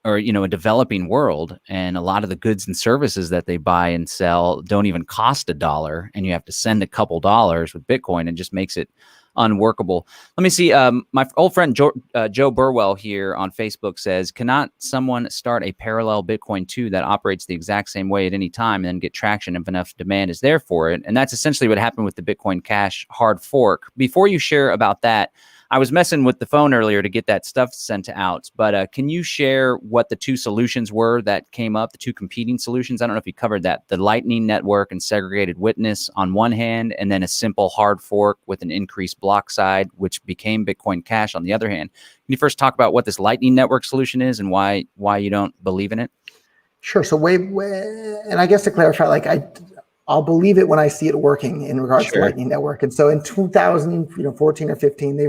S1: or a developing world, and a lot of the goods and services that they buy and sell don't even cost $1, and you have to send a couple dollars with Bitcoin, it just makes it unworkable. Let me see. My old friend Joe Burwell here on Facebook says, cannot someone start a parallel Bitcoin 2 that operates the exact same way at any time and then get traction if enough demand is there for it? And that's essentially what happened with the Bitcoin Cash hard fork. Before you share about that, I was messing with the phone earlier to get that stuff sent out, but can you share what the two solutions were that came up, the two competing solutions? I don't know if you covered that. The Lightning Network and segregated witness on one hand, and then a simple hard fork with an increased block size, which became Bitcoin Cash on the other hand. Can you first talk about what this Lightning Network solution is and why you don't believe in it?
S2: Sure. So and I guess to clarify, I'll believe it when I see it working in regards to Lightning Network. And so in 2014 or 15, they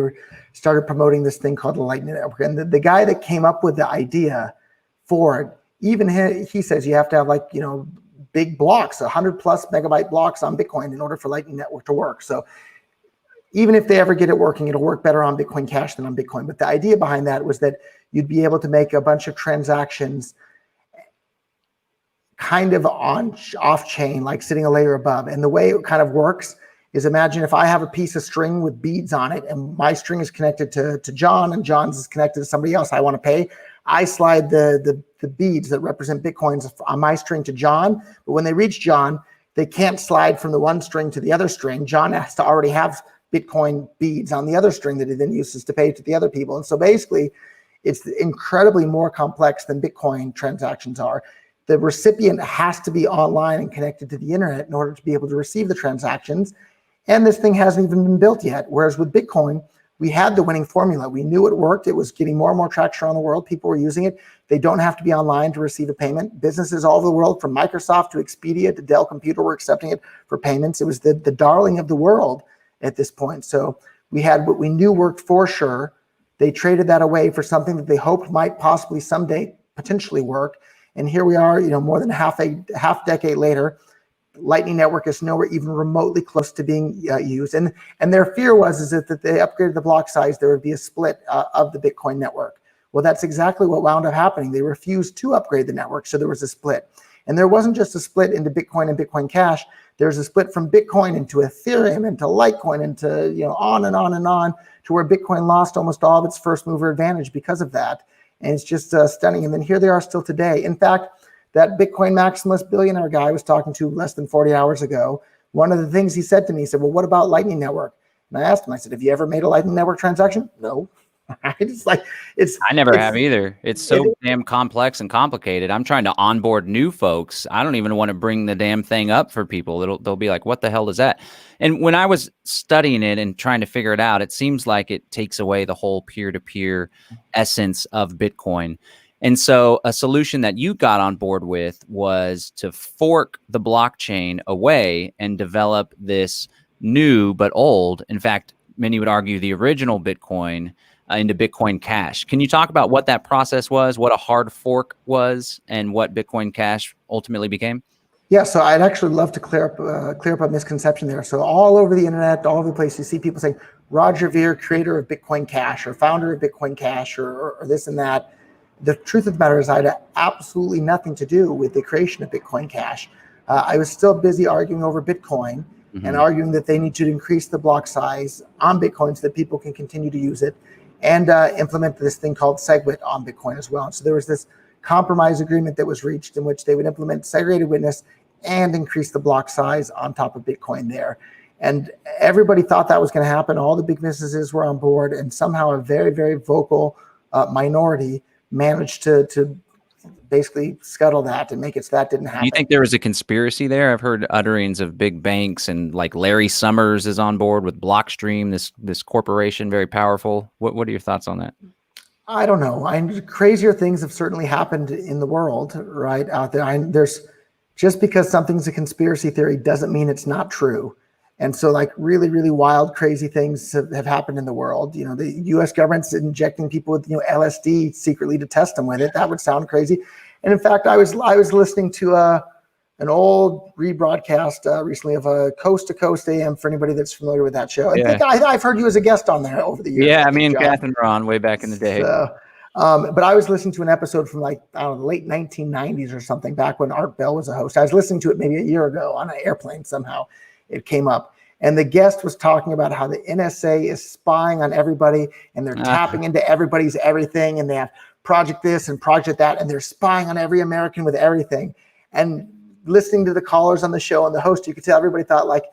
S2: started promoting this thing called the Lightning Network. And the guy that came up with the idea for it, even he says you have to have big blocks, 100+ megabyte blocks on Bitcoin in order for Lightning Network to work. So even if they ever get it working, it'll work better on Bitcoin Cash than on Bitcoin. But the idea behind that was that you'd be able to make a bunch of transactions kind of off chain, like sitting a layer above. And the way it kind of works is, imagine if I have a piece of string with beads on it and my string is connected to John and John's is connected to somebody else I want to pay. I slide the beads that represent Bitcoins on my string to John, but when they reach John, they can't slide from the one string to the other string. John has to already have Bitcoin beads on the other string that he then uses to pay to the other people. And so basically, it's incredibly more complex than Bitcoin transactions are. The recipient has to be online and connected to the internet in order to be able to receive the transactions. And this thing hasn't even been built yet. Whereas with Bitcoin, we had the winning formula. We knew it worked. It was getting more and more traction around the world. People were using it. They don't have to be online to receive a payment. Businesses all over the world, from Microsoft to Expedia to Dell Computer, were accepting it for payments. It was the darling of the world at this point. So we had what we knew worked for sure. They traded that away for something that they hoped might possibly someday potentially work. And here we are, more than half decade later. Lightning Network is nowhere even remotely close to being used. And their fear was that they upgraded the block size, there would be a split of the Bitcoin network. Well, that's exactly what wound up happening. They refused to upgrade the network, so there was a split. And there wasn't just a split into Bitcoin and Bitcoin Cash. There's a split from Bitcoin into Ethereum, into Litecoin, into on and on and on, to where Bitcoin lost almost all of its first mover advantage because of that. And it's just stunning. And then here they are still today. In fact, that Bitcoin maximalist billionaire guy I was talking to less than 40 hours ago, one of the things he said to me, he said, well, what about Lightning Network? And I asked him, I said, have you ever made a Lightning Network transaction? No.
S1: I never have either. It's so damn complex and complicated. I'm trying to onboard new folks. I don't even want to bring the damn thing up for people. They'll be like, what the hell is that? And when I was studying it and trying to figure it out, it seems like it takes away the whole peer-to-peer essence of Bitcoin. And so a solution that you got on board with was to fork the blockchain away and develop this new but old, in fact, many would argue the original Bitcoin, into Bitcoin Cash. Can you talk about what that process was, what a hard fork was, and what Bitcoin Cash ultimately became?
S2: Yeah, so I'd actually love to clear up a misconception there. So all over the internet, all over the place, you see people saying Roger Ver, creator of Bitcoin Cash, or founder of Bitcoin Cash, or this and that. The truth of the matter is I had absolutely nothing to do with the creation of Bitcoin Cash. I was still busy arguing over Bitcoin and arguing that they need to increase the block size on Bitcoin so that people can continue to use it, and implement this thing called SegWit on Bitcoin as well. And so there was this compromise agreement that was reached in which they would implement segregated witness and increase the block size on top of Bitcoin there. And everybody thought that was going to happen. All the big businesses were on board, and somehow a very, very vocal minority managed to basically scuttle that and make it so that didn't happen.
S1: You think there was a conspiracy there? I've heard utterings of big banks, and like Larry Summers is on board with Blockstream, this corporation, very powerful. What are your thoughts on that?
S2: I don't know. Crazier things have certainly happened in the world, right out there. There's just because something's a conspiracy theory doesn't mean it's not true. And so like really, really wild, crazy things have happened in the world. The US government's injecting people with, LSD secretly to test them with it. That would sound crazy. And in fact, I was listening to an old rebroadcast recently of a Coast to Coast AM for anybody that's familiar with that show. And I've heard you as a guest on there over the years.
S1: Yeah, me and Catherine were on way back in the day.
S2: So, but I was listening to an episode from the late 1990s or something, back when Art Bell was a host. I was listening to it maybe a year ago on an airplane somehow. It came up, and the guest was talking about how the NSA is spying on everybody, and they're tapping into everybody's everything, and they have project this and project that, and they're spying on every American with everything. And listening to the callers on the show and the host, you could tell everybody thought, like,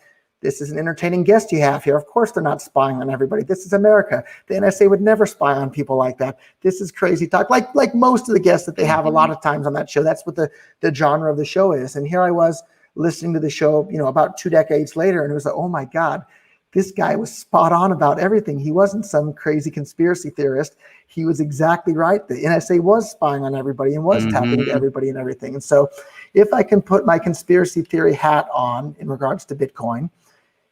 S2: this is an entertaining guest you have here. Of course they're not spying on everybody. This is America. The NSA would never spy on people like that. This is crazy talk. Like most of the guests that they have a lot of times on that show. That's what the genre of the show is. And here I was listening to the show, about 2 decades later, and it was like, oh my God, this guy was spot on about everything. He wasn't some crazy conspiracy theorist. He was exactly right. The NSA was spying on everybody and was tapping into everybody and everything. And so if I can put my conspiracy theory hat on in regards to Bitcoin,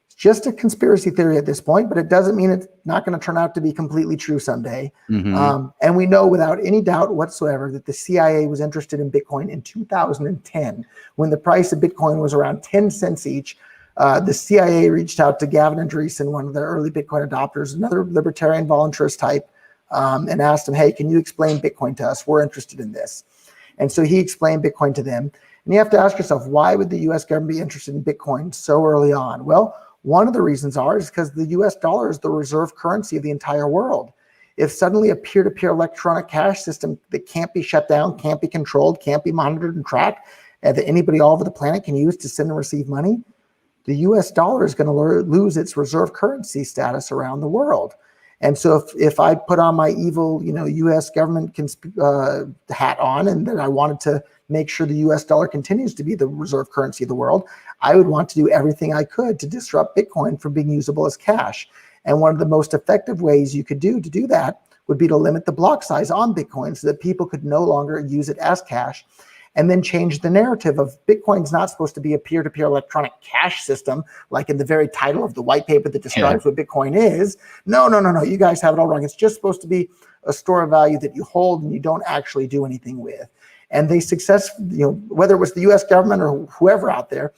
S2: it's just a conspiracy theory at this point, but it doesn't mean it's not going to turn out to be completely true someday. And we know without any doubt whatsoever that the CIA was interested in Bitcoin in 2010, when the price of Bitcoin was around 10 cents each. The CIA reached out to Gavin Andreessen, one of the early Bitcoin adopters, another libertarian voluntarist type, and asked him, hey, can you explain Bitcoin to us? We're interested in this. And so he explained Bitcoin to them. And you have to ask yourself, why would the US government be interested in Bitcoin so early on? Well, one of the reasons is because the US dollar is the reserve currency of the entire world. If suddenly a peer-to-peer electronic cash system that can't be shut down, can't be controlled, can't be monitored and tracked, that anybody all over the planet can use to send and receive money, the US dollar is going to lose its reserve currency status around the world. And so if I put on my evil, US government hat on, and that I wanted to make sure the US dollar continues to be the reserve currency of the world, I would want to do everything I could to disrupt Bitcoin from being usable as cash. And one of the most effective ways you could do that would be to limit the block size on Bitcoin so that people could no longer use it as cash, and then change the narrative of Bitcoin's not supposed to be a peer-to-peer electronic cash system, like in the very title of the white paper that describes what Bitcoin is. No, you guys have it all wrong. It's just supposed to be a store of value that you hold and you don't actually do anything with. And they whether it was the US government or whoever out there,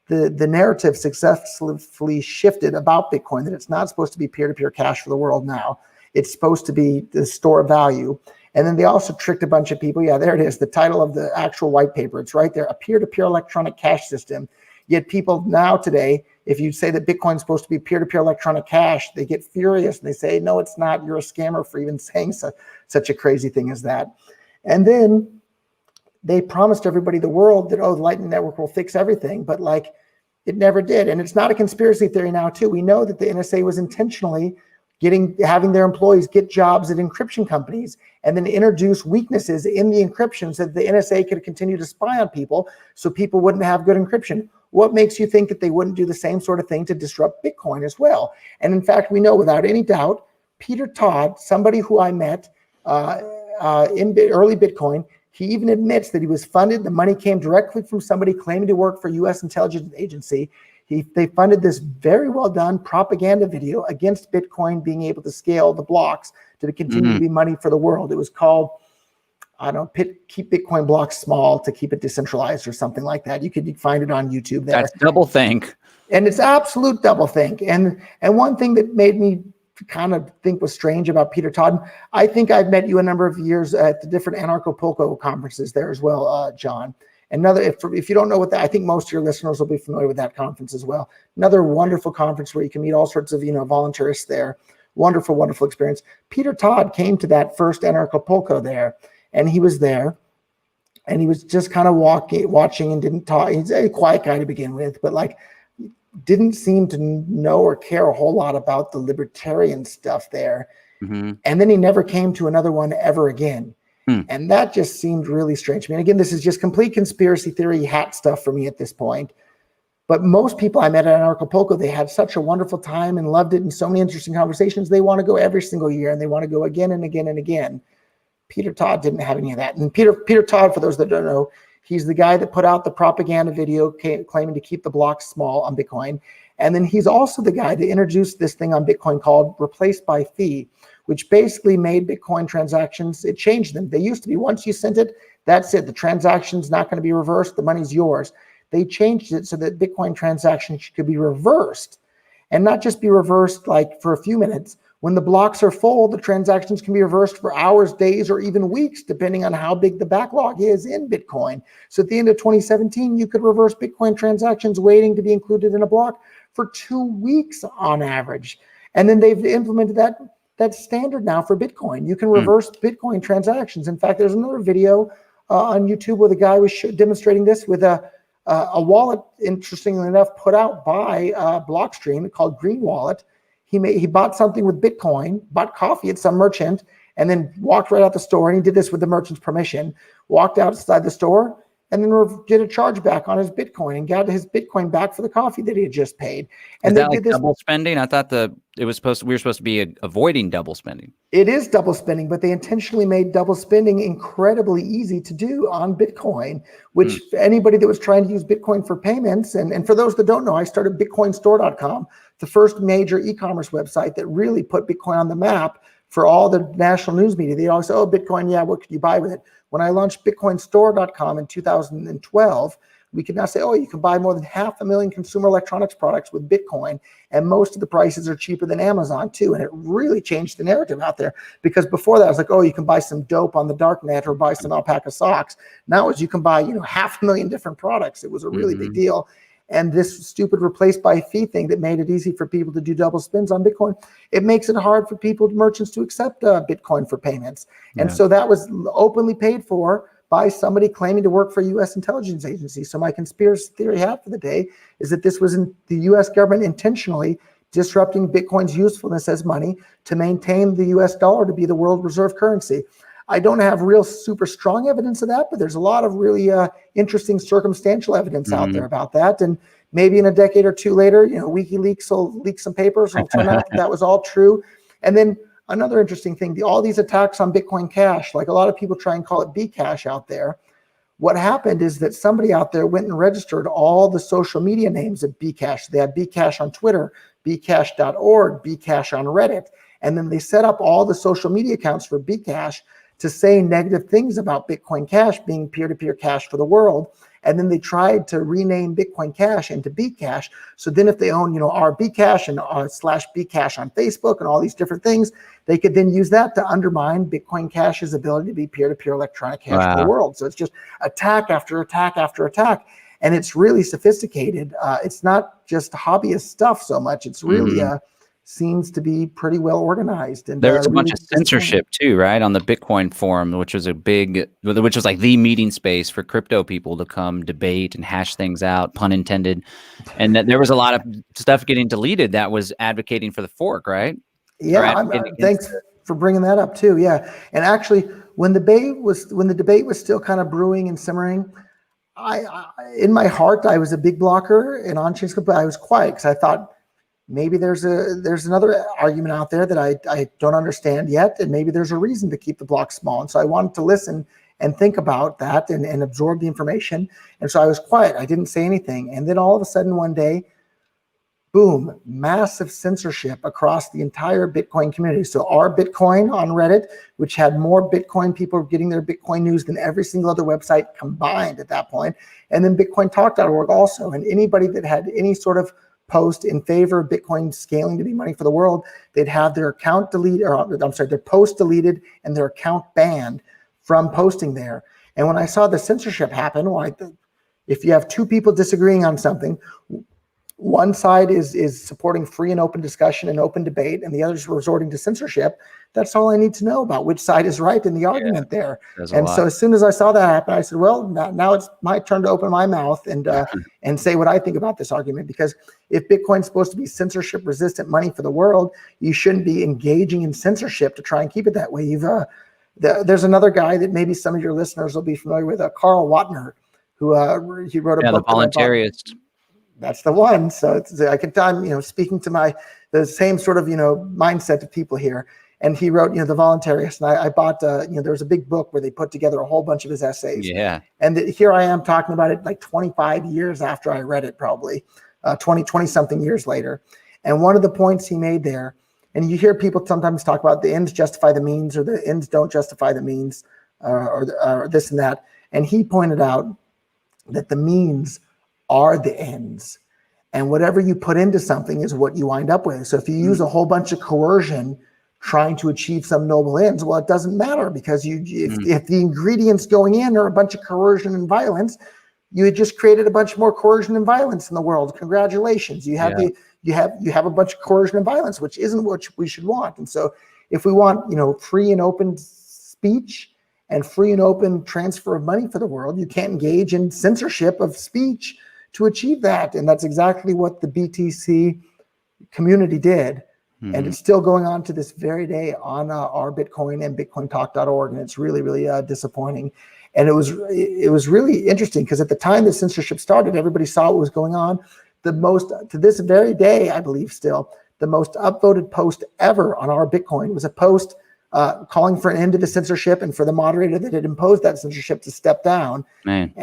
S2: the narrative successfully shifted about Bitcoin, that it's not supposed to be peer-to-peer cash for the world now. It's supposed to be the store of value. And then they also tricked a bunch of people. Yeah, there it is, the title of the actual white paper. It's right there, a peer-to-peer electronic cash system. Yet people now today, if you say that Bitcoin is supposed to be peer-to-peer electronic cash, they get furious and they say, no, it's not. You're a scammer for even saying such a crazy thing as that. And then they promised everybody the world that, the Lightning Network will fix everything. But like, it never did. And it's not a conspiracy theory now, too. We know that the NSA was intentionally having their employees get jobs at encryption companies and then introduce weaknesses in the encryption so that the NSA could continue to spy on people so people wouldn't have good encryption. What makes you think that they wouldn't do the same sort of thing to disrupt Bitcoin as well? And in fact, we know without any doubt, Peter Todd, somebody who I met in early Bitcoin, he even admits that he was funded. The money came directly from somebody claiming to work for U.S. intelligence agency. They funded this very well done propaganda video against Bitcoin being able to scale the blocks to continue to be money for the world. It was called, keep Bitcoin blocks small to keep it decentralized or something like that. You could find it on YouTube there.
S1: That's doublethink.
S2: And it's absolute doublethink. And one thing that made me kind of think was strange about Peter Todd, I think I've met you a number of years at the different anarcho-polko conferences there as well, John. Another, if you don't know what that, I think most of your listeners will be familiar with that conference as well. Another wonderful conference where you can meet all sorts of, voluntarists there. Wonderful, wonderful experience. Peter Todd came to that first anarcho-polko there, and he was there, and he was just kind of watching and didn't talk. He's a quiet guy to begin with, but like didn't seem to know or care a whole lot about the libertarian stuff there. Mm-hmm. And then he never came to another one ever again. And that just seemed really strange to me. And again, this is just complete conspiracy theory hat stuff for me at this point. But most people I met at Anarcho-Polko, they had such a wonderful time and loved it and so many interesting conversations. They want to go every single year and they want to go again and again and again. Peter Todd didn't have any of that. And Peter Todd, for those that don't know, he's the guy that put out the propaganda video claiming to keep the blocks small on Bitcoin. And then he's also the guy that introduced this thing on Bitcoin called replace by fee, which basically made Bitcoin transactions, it changed them. They used to be, once you sent it, that's it. The transaction's not going to be reversed. The money's yours. They changed it so that Bitcoin transactions could be reversed, and not just be reversed like for a few minutes. When the blocks are full, the transactions can be reversed for hours, days, or even weeks, depending on how big the backlog is in Bitcoin. So at the end of 2017, you could reverse Bitcoin transactions waiting to be included in a block for 2 weeks on average. And then they've implemented that standard now for Bitcoin. You can reverse Bitcoin transactions. In fact, there's another video on YouTube where the guy was demonstrating this with a wallet, interestingly enough, put out by Blockstream called Green Wallet. He bought something with Bitcoin, bought coffee at some merchant, and then walked right out the store. And he did this with the merchant's permission, walked outside the store, and then did a chargeback on his Bitcoin and got his Bitcoin back for the coffee that he had just paid. And
S1: is that like double spending? I thought we were supposed to be avoiding double spending.
S2: It is double spending, but they intentionally made double spending incredibly easy to do on Bitcoin, which anybody that was trying to use Bitcoin for payments, and for those that don't know, I started bitcoinstore.com, the first major e-commerce website that really put Bitcoin on the map for all the national news media. They always say, oh, Bitcoin, yeah, what could you buy with it? When I launched bitcoinstore.com in 2012, we could now say, oh, you can buy more than 500,000 consumer electronics products with Bitcoin, and most of the prices are cheaper than Amazon too. And it really changed the narrative out there, because before that, I was like, oh, you can buy some dope on the dark net or buy some alpaca socks. Now it's you can buy, 500,000 different products. It was a really big deal. And this stupid replace by fee thing that made it easy for people to do double spends on Bitcoin, it makes it hard for merchants to accept Bitcoin for payments. And so that was openly paid for by somebody claiming to work for a U.S. intelligence agency. So my conspiracy theory hat for the day is that this was the U.S. government intentionally disrupting Bitcoin's usefulness as money to maintain the U.S. dollar to be the world reserve currency. I don't have real super strong evidence of that, but there's a lot of really interesting circumstantial evidence out there about that. And maybe in a decade or two later, WikiLeaks will leak some papers and it'll turn out that was all true. And then another interesting thing, all these attacks on Bitcoin Cash, like a lot of people try and call it Bcash out there. What happened is that somebody out there went and registered all the social media names of Bcash. They had Bcash on Twitter, Bcash.org, Bcash on Reddit. And then they set up all the social media accounts for Bcash to say negative things about Bitcoin Cash being peer-to-peer cash for the world. And then they tried to rename Bitcoin Cash into Bcash. So then if they own, our Bcash and slash Bcash on Facebook and all these different things, they could then use that to undermine Bitcoin Cash's ability to be peer-to-peer electronic cash for the world. So it's just attack after attack after attack. And it's really sophisticated. It's not just hobbyist stuff so much. It's really seems to be pretty well organized. And
S1: there was a
S2: really
S1: bunch of censorship too, right, on the Bitcoin forum, which was like the meeting space for crypto people to come debate and hash things out, pun intended. And that there was a lot of stuff getting deleted that was advocating for the fork, right?
S2: Yeah, thanks for bringing that up too. Yeah, and actually, when the debate was still kind of brewing and simmering, I in my heart I was a big blocker and on-chain, but I was quiet because I thought, maybe there's another argument out there that I don't understand yet, and maybe there's a reason to keep the block small. And so I wanted to listen and think about that and absorb the information. And so I was quiet. I didn't say anything. And then all of a sudden one day, boom, massive censorship across the entire Bitcoin community. So our Bitcoin on Reddit, which had more Bitcoin people getting their Bitcoin news than every single other website combined at that point. And then BitcoinTalk.org also. And anybody that had any sort of post in favor of Bitcoin scaling to be money for the world, they'd have their account deleted, their post deleted and their account banned from posting there. And when I saw the censorship happen, if you have two people disagreeing on something, one side is supporting free and open discussion and open debate, and the other is resorting to censorship. That's all I need to know about which side is right in the argument there. And so as soon as I saw that happen, I said, well, now it's my turn to open my mouth and say what I think about this argument. Because if Bitcoin's supposed to be censorship resistant money for the world, you shouldn't be engaging in censorship to try and keep it that way. There's another guy that maybe some of your listeners will be familiar with, Carl Watner, who he wrote a book.
S1: The Voluntaryist.
S2: That's the one. So I can tell, speaking to the same sort of, mindset of people here. And he wrote, The Voluntaryist. And I bought, there was a big book where they put together a whole bunch of his essays.
S1: Yeah.
S2: And here I am talking about it like 25 years after I read it, probably 20 something years later. And one of the points he made there, and you hear people sometimes talk about the ends justify the means, or the ends don't justify the means, or this and that. And he pointed out that the means are the ends, and whatever you put into something is what you wind up with. So if you use a whole bunch of coercion trying to achieve some noble ends, well, it doesn't matter, because if the ingredients going in are a bunch of coercion and violence, you had just created a bunch more coercion and violence in the world. Congratulations, you have you have a bunch of coercion and violence, which isn't what we should want. And so if we want free and open speech and free and open transfer of money for the world, you can't engage in censorship of speech to achieve that. And that's exactly what the BTC community did. And it's still going on to this very day on our Bitcoin and BitcoinTalk.org. And it's really, really disappointing. And it was really interesting, because at the time the censorship started, everybody saw what was going on. To this very day, I believe still, the most upvoted post ever on our Bitcoin was a post calling for an end to the censorship and for the moderator that had imposed that censorship to step down.
S1: Man.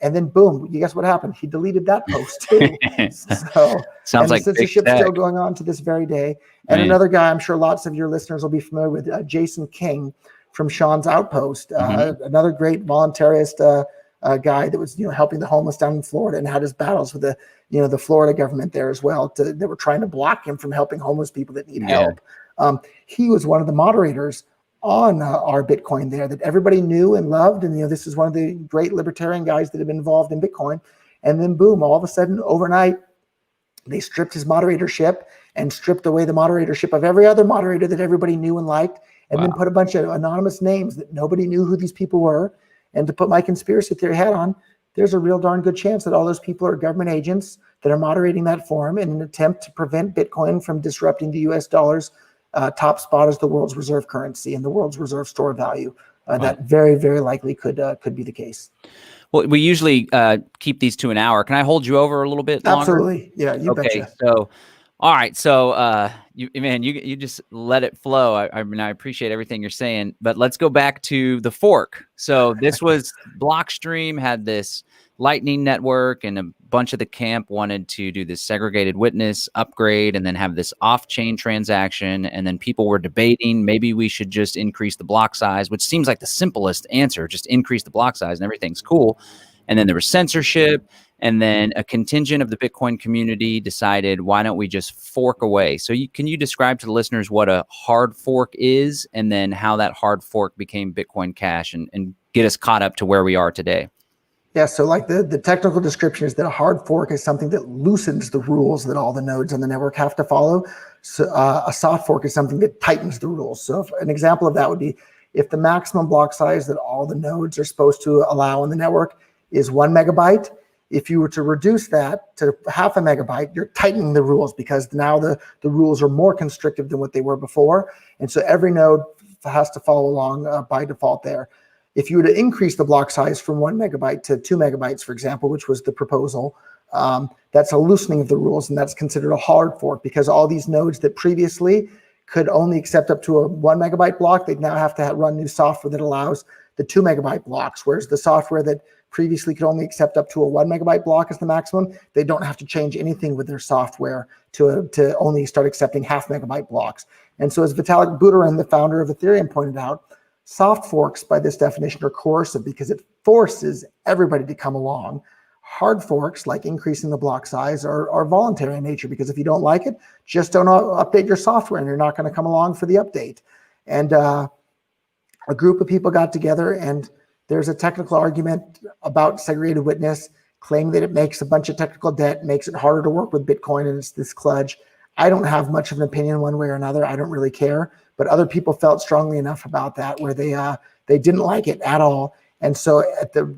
S2: And then boom, you guess what happened? He deleted that post too. So
S1: sounds like
S2: the censorship's still going on to this very day. And another guy, I'm sure lots of your listeners will be familiar with, Jason King from Sean's Outpost, another great voluntarist guy that was helping the homeless down in Florida, and had his battles with the Florida government there as well. They were trying to block him from helping homeless people that need help. He was one of the moderators on our Bitcoin there that everybody knew and loved. And, this is one of the great libertarian guys that have been involved in Bitcoin. And then boom, all of a sudden overnight, they stripped his moderatorship and stripped away the moderatorship of every other moderator that everybody knew and liked, and then put a bunch of anonymous names that nobody knew who these people were. And to put my conspiracy theory hat on, there's a real darn good chance that all those people are government agents that are moderating that forum in an attempt to prevent Bitcoin from disrupting the US dollar's top spot as the world's reserve currency and the world's reserve store value. That very, very likely could be the case.
S1: Well, we usually keep these to an hour. Can I hold you over a little bit longer?
S2: Absolutely. Yeah, you betcha.
S1: So, all right. So, you just let it flow. I mean, I appreciate everything you're saying, but let's go back to the fork. So this was Blockstream had this Lightning Network, and a bunch of the camp wanted to do this segregated witness upgrade and then have this off-chain transaction. And then people were debating, maybe we should just increase the block size, which seems like the simplest answer, just increase the block size and everything's cool. And then there was censorship. And then a contingent of the Bitcoin community decided, why don't we just fork away? So can you describe to the listeners what a hard fork is, and then how that hard fork became Bitcoin Cash, and get us caught up to where we are today?
S2: Yeah, so like the technical description is that a hard fork is something that loosens the rules that all the nodes on the network have to follow. So a soft fork is something that tightens the rules. So an example of that would be if the maximum block size that all the nodes are supposed to allow on the network is 1 megabyte. If you were to reduce that to half a megabyte, you're tightening the rules, because now the rules are more constrictive than what they were before. And so every node has to follow along by default there. If you were to increase the block size from 1 megabyte to 2 megabytes, for example, which was the proposal, that's a loosening of the rules, and that's considered a hard fork, because all these nodes that previously could only accept up to a 1 megabyte block, they now have to run new software that allows the 2 megabyte blocks, whereas the software that previously could only accept up to a 1 megabyte block as the maximum, they don't have to change anything with their software to only start accepting half megabyte blocks. And so as Vitalik Buterin, the founder of Ethereum, pointed out, soft forks by this definition are coercive because it forces everybody to come along. Hard forks, like increasing the block size, are voluntary in nature, because if you don't like it, just don't update your software and you're not going to come along for the update. And a group of people got together, and there's a technical argument about segregated witness, claiming that it makes a bunch of technical debt, makes it harder to work with Bitcoin, and it's this kludge. I don't have much of an opinion one way or another. I don't really care. But other people felt strongly enough about that where they didn't like it at all. And so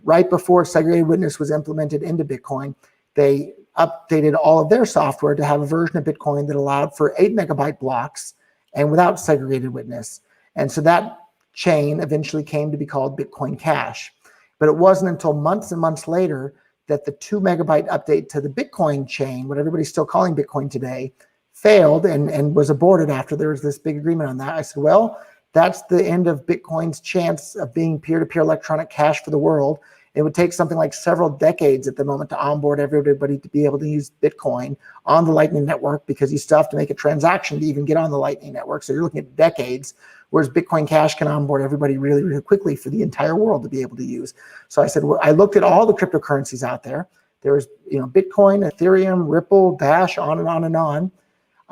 S2: right before segregated witness was implemented into Bitcoin, they updated all of their software to have a version of Bitcoin that allowed for 8 megabyte blocks and without segregated witness. And so that chain eventually came to be called Bitcoin Cash. But it wasn't until months and months later that the 2 megabyte update to the Bitcoin chain, what everybody's still calling Bitcoin today, failed and was aborted after there was this big agreement on that. I said, well, that's the end of Bitcoin's chance of being peer-to-peer electronic cash for the world. It would take something like several decades at the moment to onboard everybody to be able to use Bitcoin on the Lightning Network, because you still have to make a transaction to even get on the Lightning Network. So you're looking at decades, whereas Bitcoin Cash can onboard everybody really, really quickly for the entire world to be able to use. So I said, well, I looked at all the cryptocurrencies out there. There was, Bitcoin, Ethereum, Ripple, Dash, on and on and on.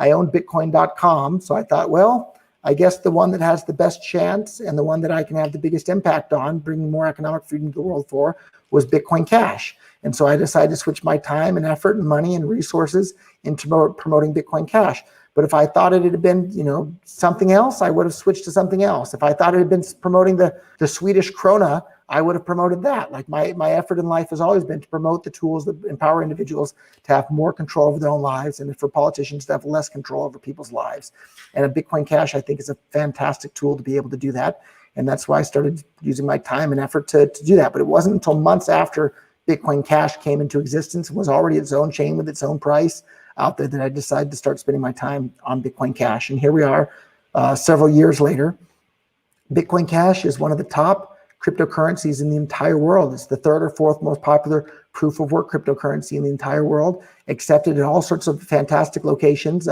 S2: I owned Bitcoin.com. So I thought, well, I guess the one that has the best chance and the one that I can have the biggest impact on, bringing more economic freedom to the world for, was Bitcoin Cash. And so I decided to switch my time and effort and money and resources into promoting Bitcoin Cash. But if I thought it had been, something else, I would have switched to something else. If I thought it had been promoting the Swedish krona, I would have promoted that. Like my effort in life has always been to promote the tools that empower individuals to have more control over their own lives, and for politicians to have less control over people's lives. And a Bitcoin Cash, I think, is a fantastic tool to be able to do that. And that's why I started using my time and effort to do that. But it wasn't until months after Bitcoin Cash came into existence and was already its own chain with its own price out there that I decided to start spending my time on Bitcoin Cash. And here we are several years later. Bitcoin Cash is one of the top cryptocurrencies in the entire world. It's the third or fourth most popular proof of work cryptocurrency in the entire world, accepted at all sorts of fantastic locations.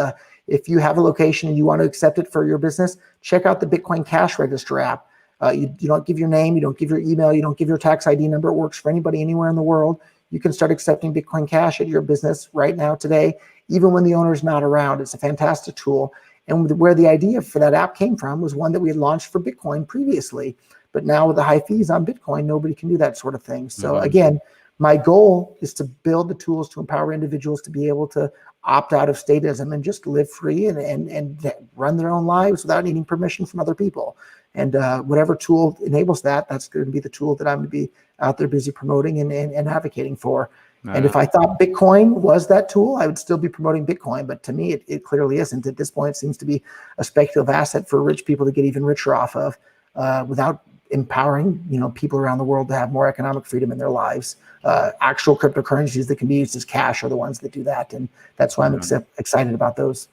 S2: If you have a location and you want to accept it for your business, check out the Bitcoin Cash Register app. You don't give your name, you don't give your email, you don't give your tax ID number. It works for anybody anywhere in the world. You can start accepting Bitcoin Cash at your business right now today, even when the owner's not around. It's a fantastic tool. And where the idea for that app came from was one that we had launched for Bitcoin previously. But now with the high fees on Bitcoin, nobody can do that sort of thing. So again, my goal is to build the tools to empower individuals to be able to opt out of statism and just live free and run their own lives without needing permission from other people. And whatever tool enables that, that's going to be the tool that I'm going to be out there busy promoting and advocating for. And if I thought Bitcoin was that tool, I would still be promoting Bitcoin. But to me, it clearly isn't. At this point, it seems to be a speculative asset for rich people to get even richer off of without empowering people around the world to have more economic freedom in their lives. Actual cryptocurrencies that can be used as cash are the ones that do that. And that's why I'm excited about those.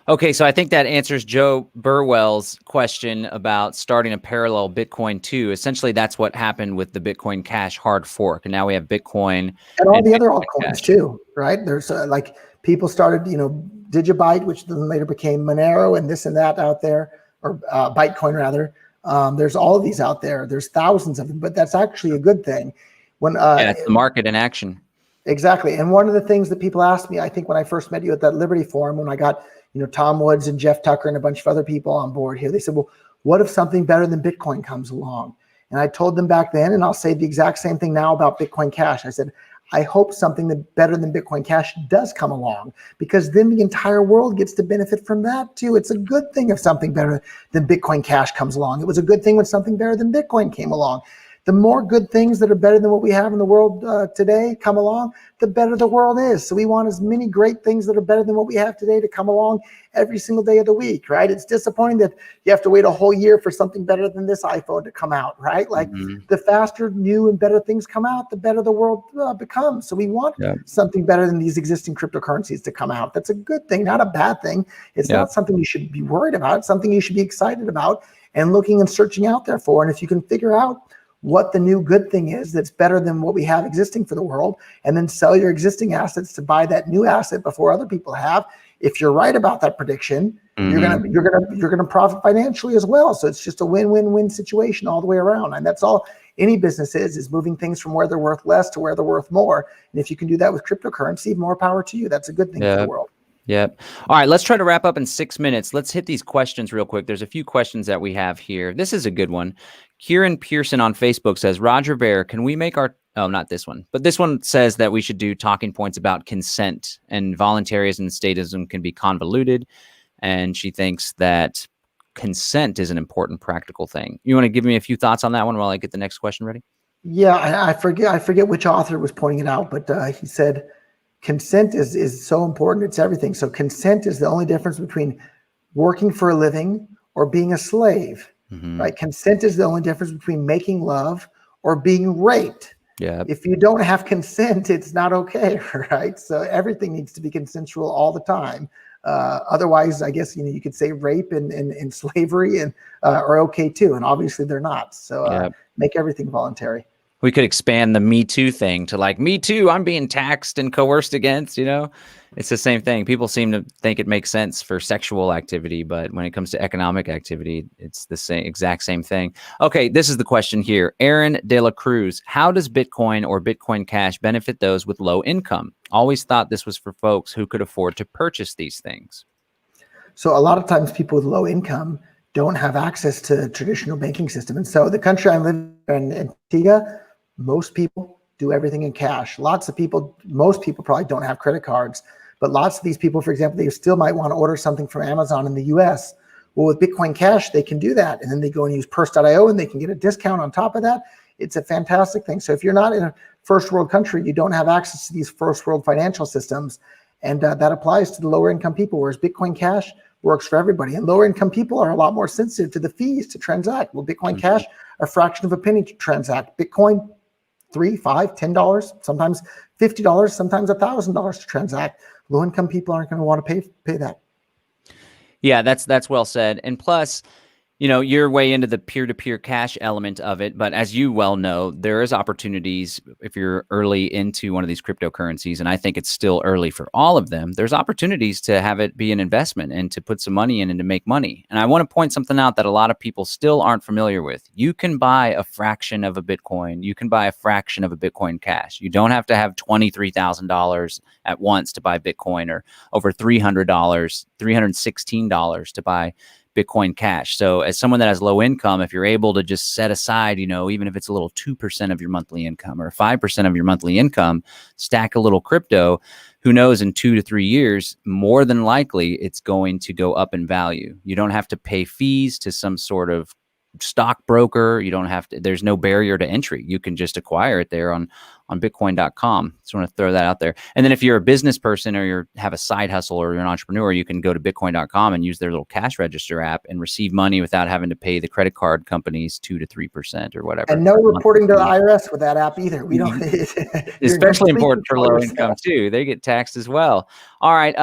S1: Okay, so I think that answers Joe Burwell's question about starting a parallel Bitcoin 2. Essentially, that's what happened with the Bitcoin Cash hard fork. And now we have Bitcoin
S2: And all
S1: and
S2: the other
S1: Bitcoin
S2: altcoins
S1: Cash.
S2: too, right? There's like people started, Digibyte, which then later became Monero, and this and that out there, or Bytecoin rather. There's all of these out there. There's thousands of them, but that's actually a good thing. When
S1: It's the market in action.
S2: Exactly. And one of the things that people asked me, I think when I first met you at that Liberty Forum, when I got, Tom Woods and Jeff Tucker and a bunch of other people on board here, they said, well, what if something better than Bitcoin comes along? And I told them back then, and I'll say the exact same thing now about Bitcoin Cash. I said, I hope something that better than Bitcoin Cash does come along, because then the entire world gets to benefit from that too. It's a good thing if something better than Bitcoin Cash comes along. It was a good thing when something better than Bitcoin came along. The more good things that are better than what we have in the world today come along, the better the world is. So we want as many great things that are better than what we have today to come along every single day of the week, right? It's disappointing that you have to wait a whole year for something better than this iPhone to come out, right? Like the faster new and better things come out, the better the world becomes. So we want something better than these existing cryptocurrencies to come out. That's a good thing, not a bad thing. It's not something you should be worried about. It's something you should be excited about and looking and searching out there for. And if you can figure out what the new good thing is that's better than what we have existing for the world, and then sell your existing assets to buy that new asset before other people have. If you're right about that prediction, you're gonna profit financially as well. So it's just a win-win-win situation all the way around. And that's all any business is moving things from where they're worth less to where they're worth more. And if you can do that with cryptocurrency, more power to you. That's a good thing for the world.
S1: Yep. All right, let's try to wrap up in 6 minutes. Let's hit these questions real quick. There's a few questions that we have here. This is a good one. Kieran Pearson on Facebook says, Roger Bear, can we make our, oh, not this one, but this one says that we should do talking points about consent, and voluntarism and statism can be convoluted. And she thinks that consent is an important practical thing. You want to give me a few thoughts on that one while I get the next question ready?
S2: Yeah, I forget which author was pointing it out, but he said, consent is so important. It's everything. So consent is the only difference between working for a living or being a slave, right? Consent is the only difference between making love or being raped. Yeah. If you don't have consent, it's not okay, right? So everything needs to be consensual all the time. Otherwise, I guess, you could say rape and slavery and are okay too. And obviously they're not. So make everything voluntary.
S1: We could expand the Me Too thing to like, me too, I'm being taxed and coerced against, It's the same thing. People seem to think it makes sense for sexual activity, but when it comes to economic activity, it's the exact same thing. Okay, this is the question here. Aaron De La Cruz, how does Bitcoin or Bitcoin Cash benefit those with low income? Always thought this was for folks who could afford to purchase these things.
S2: So a lot of times people with low income don't have access to traditional banking system. And so the country I live in, Antigua, most people do everything in cash. Most people probably don't have credit cards, but lots of these people, for example, they still might want to order something from Amazon in the US. Well, with Bitcoin Cash, they can do that. And then they go and use purse.io and they can get a discount on top of that. It's a fantastic thing. So if you're not in a first world country, you don't have access to these first world financial systems. And that applies to the lower income people, whereas Bitcoin Cash works for everybody. And lower income people are a lot more sensitive to the fees to transact. Well, Bitcoin Cash, a fraction of a penny to transact. Bitcoin, $3, $5, $10, sometimes $50, sometimes $1,000 to transact. Low income people aren't going to want to pay that.
S1: Yeah, that's well said. And plus, you're way into the peer-to-peer cash element of it. But as you well know, there is opportunities if you're early into one of these cryptocurrencies, and I think it's still early for all of them. There's opportunities to have it be an investment and to put some money in and to make money. And I want to point something out that a lot of people still aren't familiar with. You can buy a fraction of a Bitcoin. You can buy a fraction of a Bitcoin Cash. You don't have to have $23,000 at once to buy Bitcoin, or over $300, $316 to buy Bitcoin Cash. So as someone that has low income, if you're able to just set aside, even if it's a little 2% of your monthly income or 5% of your monthly income, stack a little crypto, who knows, in 2 to 3 years, more than likely it's going to go up in value. You don't have to pay fees to some sort of stockbroker. You don't have to, there's no barrier to entry. You can just acquire it there on on Bitcoin.com. Just want to throw that out there. And then if you're a business person or you have a side hustle or you're an entrepreneur, you can go to Bitcoin.com and use their little cash register app and receive money without having to pay the credit card companies 2 to 3% or whatever.
S2: And no reporting to the IRS with that app either. We don't.
S1: Especially important for low income too. They get taxed as well. All right.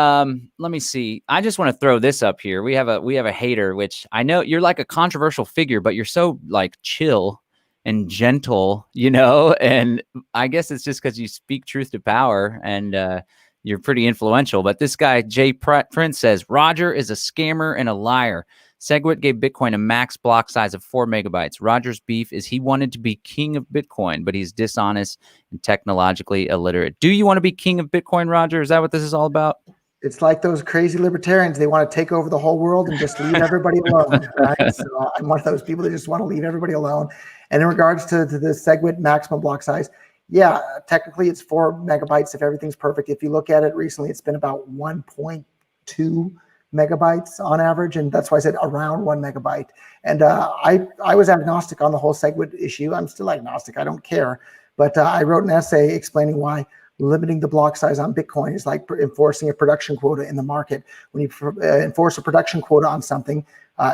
S1: Let me see. I just want to throw this up here. We have a hater, which I know you're like a controversial figure, but you're so like chill and gentle, and I guess it's just because you speak truth to power and you're pretty influential. But this guy, Jay Prince, says, Roger is a scammer and a liar. Segwit gave Bitcoin a max block size of 4 megabytes. Roger's beef is he wanted to be king of Bitcoin, but he's dishonest and technologically illiterate. Do you want to be king of Bitcoin, Roger? Is that what this is all about?
S2: It's like those crazy libertarians. They want to take over the whole world and just leave everybody alone, right? So I'm one of those people that just want to leave everybody alone. And in regards to the Segwit maximum block size, yeah, technically it's 4 megabytes if everything's perfect. If you look at it recently, it's been about 1.2 megabytes on average, and that's why I said around 1 megabyte. And I was agnostic on the whole Segwit issue. I'm still agnostic. I don't care. But I wrote an essay explaining why limiting the block size on Bitcoin is like enforcing a production quota in the market. When you enforce a production quota on something,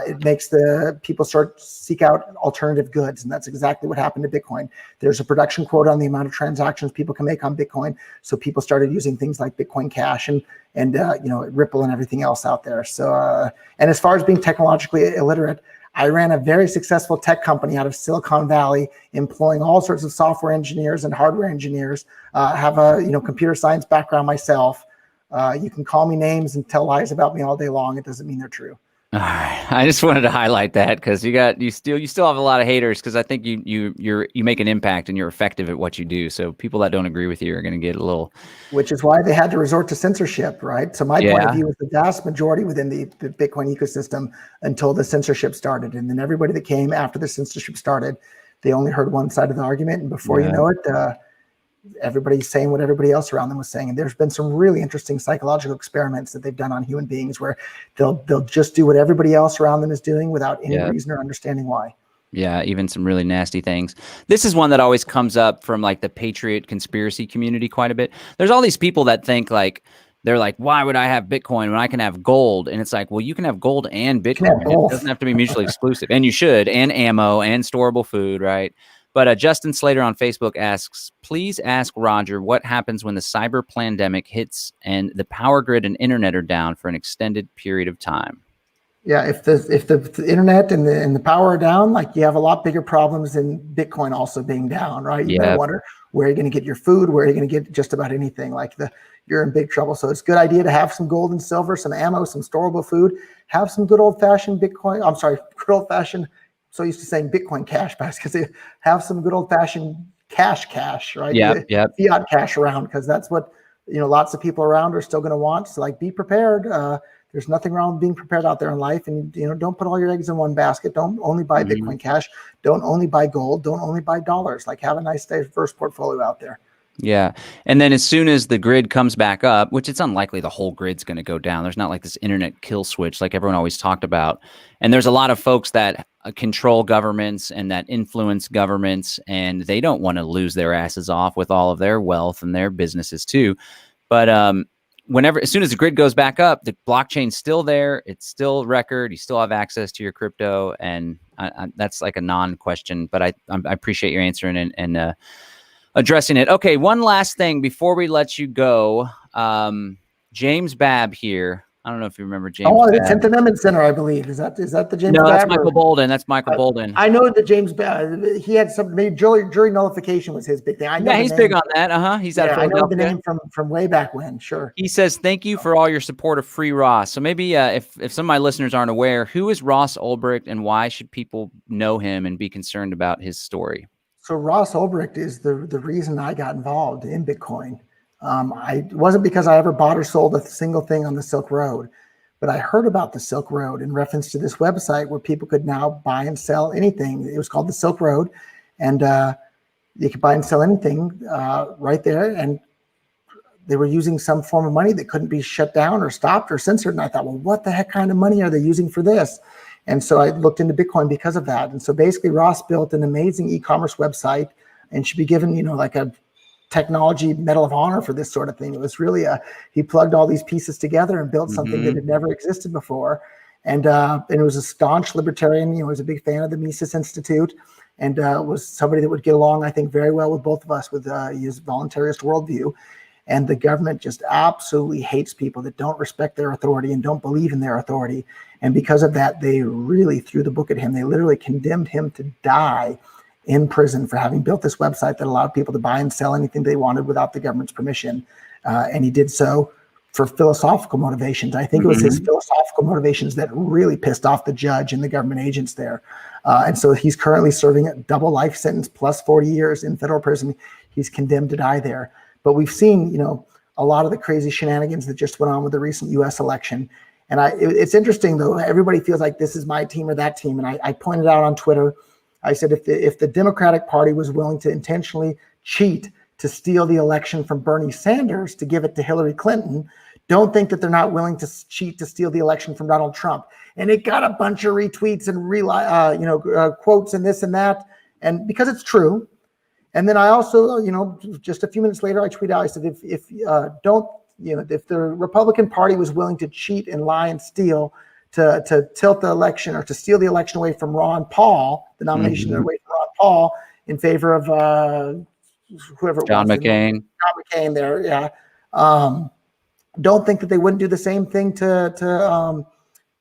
S2: it makes the people seek out alternative goods, and that's exactly what happened to Bitcoin. There's a production quota on the amount of transactions people can make on Bitcoin, so people started using things like Bitcoin Cash and Ripple and everything else out there. So, and as far as being technologically illiterate, I ran a very successful tech company out of Silicon Valley, employing all sorts of software engineers and hardware engineers. Have a computer science background myself. You can call me names and tell lies about me all day long. It doesn't mean they're true.
S1: All right. I just wanted to highlight that because you still have a lot of haters because I think you make an impact and you're effective at what you do. So people that don't agree with you are going to get a little.
S2: Which is why they had to resort to censorship, right? So my point of view is the vast majority within the Bitcoin ecosystem until the censorship started, and then everybody that came after the censorship started, they only heard one side of the argument, and before you know it, everybody's saying what everybody else around them was saying. And there's been some really interesting psychological experiments that they've done on human beings where they'll just do what everybody else around them is doing without any reason or understanding why.
S1: Yeah, even some really nasty things. This is one that always comes up from like the Patriot conspiracy community quite a bit. There's all these people that think like, they're like, why would I have Bitcoin when I can have gold? And it's like, well, you can have gold and Bitcoin. It doesn't have to be mutually exclusive. And you should, and ammo and storable food, right? But Justin Slater on Facebook asks, please ask Roger what happens when the cyber pandemic hits and the power grid and internet are down for an extended period of time.
S2: Yeah, if the internet and the power are down, like you have a lot bigger problems than Bitcoin also being down, right? You gotta wonder where you're going to get your food, where you're going to get just about anything. Like you're in big trouble. So it's a good idea to have some gold and silver, some ammo, some storable food, have some good old-fashioned Bitcoin. I'm sorry, good old-fashioned. So used to saying Bitcoin Cash because they have some good old-fashioned cash, right? Fiat cash around, because that's what lots of people around are still going to want. So like, be prepared. There's nothing wrong with being prepared out there in life, and don't put all your eggs in one basket. Don't only buy Bitcoin Cash. Don't only buy gold. Don't only buy dollars. Like, have a nice diverse portfolio out there.
S1: Yeah. And then as soon as the grid comes back up, which it's unlikely the whole grid's going to go down. There's not like this internet kill switch like everyone always talked about. And there's a lot of folks that control governments and that influence governments, and they don't want to lose their asses off with all of their wealth and their businesses too. But as soon as the grid goes back up, the blockchain's still there. It's still record. You still have access to your crypto. And that's like a non-question, but I appreciate your answering and addressing it. Okay, one last thing before we let you go. James Babb here. I don't know if you remember James.
S2: Oh, the 10th Amendment Center, I believe. Is that the James Babb?
S1: No, that's Michael Bolden. That's Michael Bolden.
S2: I know that James Babb, he had some, maybe jury nullification was his big thing. I know
S1: he's big on that. He's out of Philadelphia.
S2: I know the name from way back when, sure.
S1: He says, thank you for all your support of Free Ross. So maybe if some of my listeners aren't aware, who is Ross Ulbricht and why should people know him and be concerned about his story?
S2: So Ross Ulbricht is the reason I got involved in Bitcoin. It wasn't because I ever bought or sold a single thing on the Silk Road, but I heard about the Silk Road in reference to this website where people could now buy and sell anything. It was called the Silk Road, and you could buy and sell anything right there. And they were using some form of money that couldn't be shut down or stopped or censored. And I thought, well, what the heck kind of money are they using for this? And so I looked into Bitcoin because of that. And so basically Ross built an amazing e-commerce website and should be given, like a technology Medal of Honor for this sort of thing. It was really he plugged all these pieces together and built something that had never existed before. And it was a staunch libertarian. He was a big fan of the Mises Institute, and was somebody that would get along, I think, very well with both of us with his voluntarist worldview. And the government just absolutely hates people that don't respect their authority and don't believe in their authority. And because of that, they really threw the book at him. They literally condemned him to die in prison for having built this website that allowed people to buy and sell anything they wanted without the government's permission. And he did so for philosophical motivations. I think it was his philosophical motivations that really pissed off the judge and the government agents there. And so he's currently serving a double life sentence plus 40 years in federal prison. He's condemned to die there. But we've seen, a lot of the crazy shenanigans that just went on with the recent U.S. election. And it's interesting, though. Everybody feels like this is my team or that team. And I pointed out on Twitter, I said, if the Democratic Party was willing to intentionally cheat to steal the election from Bernie Sanders to give it to Hillary Clinton, don't think that they're not willing to cheat to steal the election from Donald Trump. And it got a bunch of retweets and quotes and this and that. And because it's true. And then I also, just a few minutes later, I tweeted out, I said, if the Republican Party was willing to cheat and lie and steal to tilt the election or to steal the election away from Ron Paul, the nomination away from Ron Paul in favor of whoever it
S1: John
S2: was.
S1: McCain.
S2: John McCain there, yeah. Don't think that they wouldn't do the same thing to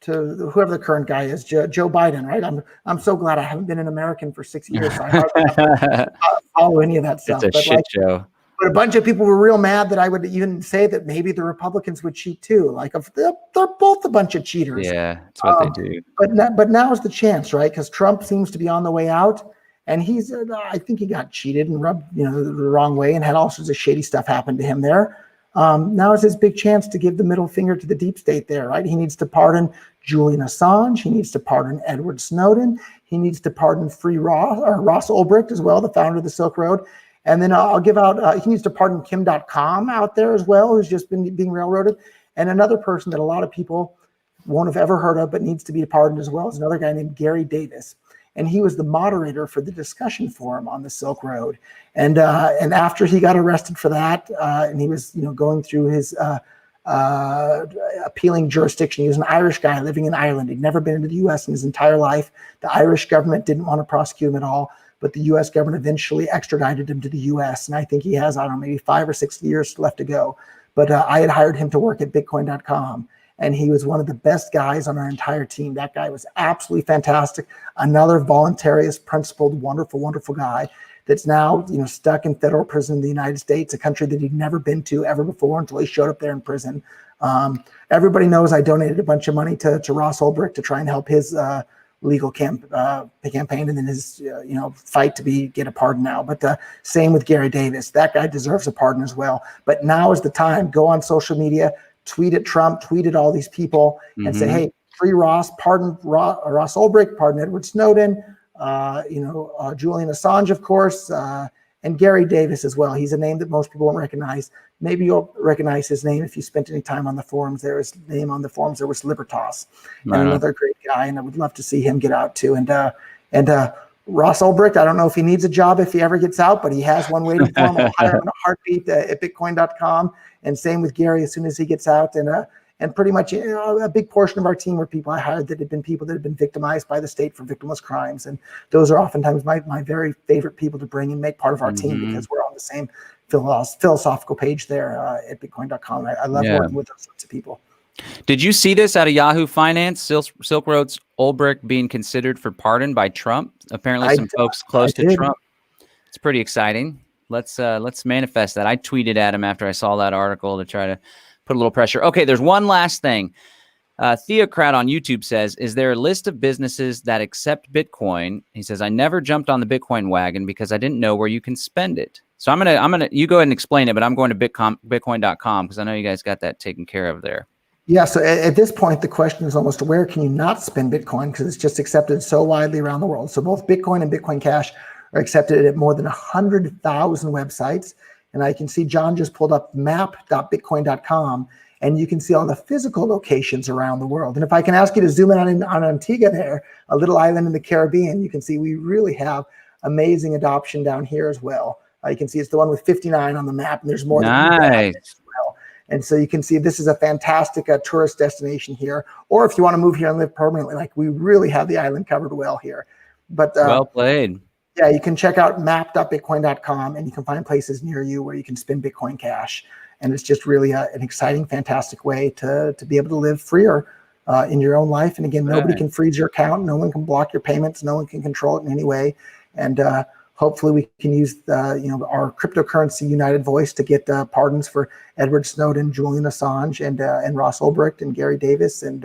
S2: whoever the current guy is, Joe Biden, right? I'm so glad I haven't been an American for 6 years, so I hardly follow any of that stuff.
S1: It's a shit show.
S2: But a bunch of people were real mad that I would even say that maybe the Republicans would cheat too. Like they're both a bunch of cheaters.
S1: Yeah, that's what they do.
S2: But now is the chance, right? Because Trump seems to be on the way out, and I think he got cheated and rubbed the wrong way and had all sorts of shady stuff happen to him there. Now is his big chance to give the middle finger to the deep state there, right? He needs to pardon Julian Assange. He needs to pardon Edward Snowden. He needs to pardon Ross Ulbricht as well, the founder of the Silk Road. And then I'll give out, he needs to pardon Kim.com out there as well, who's just been being railroaded. And another person that a lot of people won't have ever heard of, but needs to be pardoned as well, is another guy named Gary Davis. And he was the moderator for the discussion forum on the Silk Road. And after he got arrested for that, and he was going through his appealing jurisdiction, he was an Irish guy living in Ireland. He'd never been into the U.S. in his entire life. The Irish government didn't want to prosecute him at all, but the U.S. government eventually extradited him to the U.S. And I think he has, maybe 5 or 6 years left to go. But I had hired him to work at Bitcoin.com. And he was one of the best guys on our entire team. That guy was absolutely fantastic. Another voluntarist, principled, wonderful, wonderful guy that's now, stuck in federal prison in the United States, a country that he'd never been to ever before until he showed up there in prison. Everybody knows I donated a bunch of money to Ross Ulbricht to try and help his legal campaign and then his fight to get a pardon now. But same with Gary Davis. That guy deserves a pardon as well. But now is the time. Go on social media. Tweet at Trump, tweet at all these people and say, hey, free Ross, pardon Ross Ulbricht, pardon Edward Snowden, Julian Assange, of course, and Gary Davis as well. He's a name that most people won't recognize. Maybe you'll recognize his name if you spent any time on the forums. His name on the forums there was Libertas, and another great guy, and I would love to see him get out too. And Ross Ulbricht, I don't know if he needs a job if he ever gets out, but he has one waiting for him. I'll hire him in a heartbeat at Bitcoin.com. And same with Gary as soon as he gets out. And pretty much a big portion of our team were people I hired that had been people that had been victimized by the state for victimless crimes. And those are oftentimes my very favorite people to bring and make part of our team because we're on the same philosophical page there at Bitcoin.com. I love working with those sorts of people.
S1: Did you see this out of Yahoo Finance? Silk Road's Ulbricht being considered for pardon by Trump. Apparently, some folks close to Trump. It's pretty exciting. Let's manifest that. I tweeted at him after I saw that article to try to put a little pressure. Okay, there's one last thing. Theocrat on YouTube says, "Is there a list of businesses that accept Bitcoin?" He says, "I never jumped on the Bitcoin wagon because I didn't know where you can spend it." So I'm gonna you go ahead and explain it, but I'm going to Bitcoin.com because I know you guys got that taken care of there.
S2: Yeah, so at this point, the question is almost where can you not spend Bitcoin because it's just accepted so widely around the world. So both Bitcoin and Bitcoin Cash are accepted at more than 100,000 websites. And I can see John just pulled up map.bitcoin.com, and you can see all the physical locations around the world. And if I can ask you to zoom in on Antigua there, a little island in the Caribbean, you can see we really have amazing adoption down here as well. You can see it's the one with 59 on the map, and there's more that you can add
S1: Nice.
S2: as well. And so you can see this is a fantastic tourist destination here. Or if you want to move here and live permanently, like we really have the island covered well here. But
S1: Well played.
S2: yeah, you can check out map.bitcoin.com, and you can find places near you where you can spend Bitcoin Cash. And it's just really an exciting, fantastic way to be able to live freer in your own life. And again, nobody can freeze your account. No one can block your payments. No one can control it in any way. And hopefully we can use our cryptocurrency united voice to get pardons for Edward Snowden, Julian Assange, and Ross Ulbricht and Gary Davis and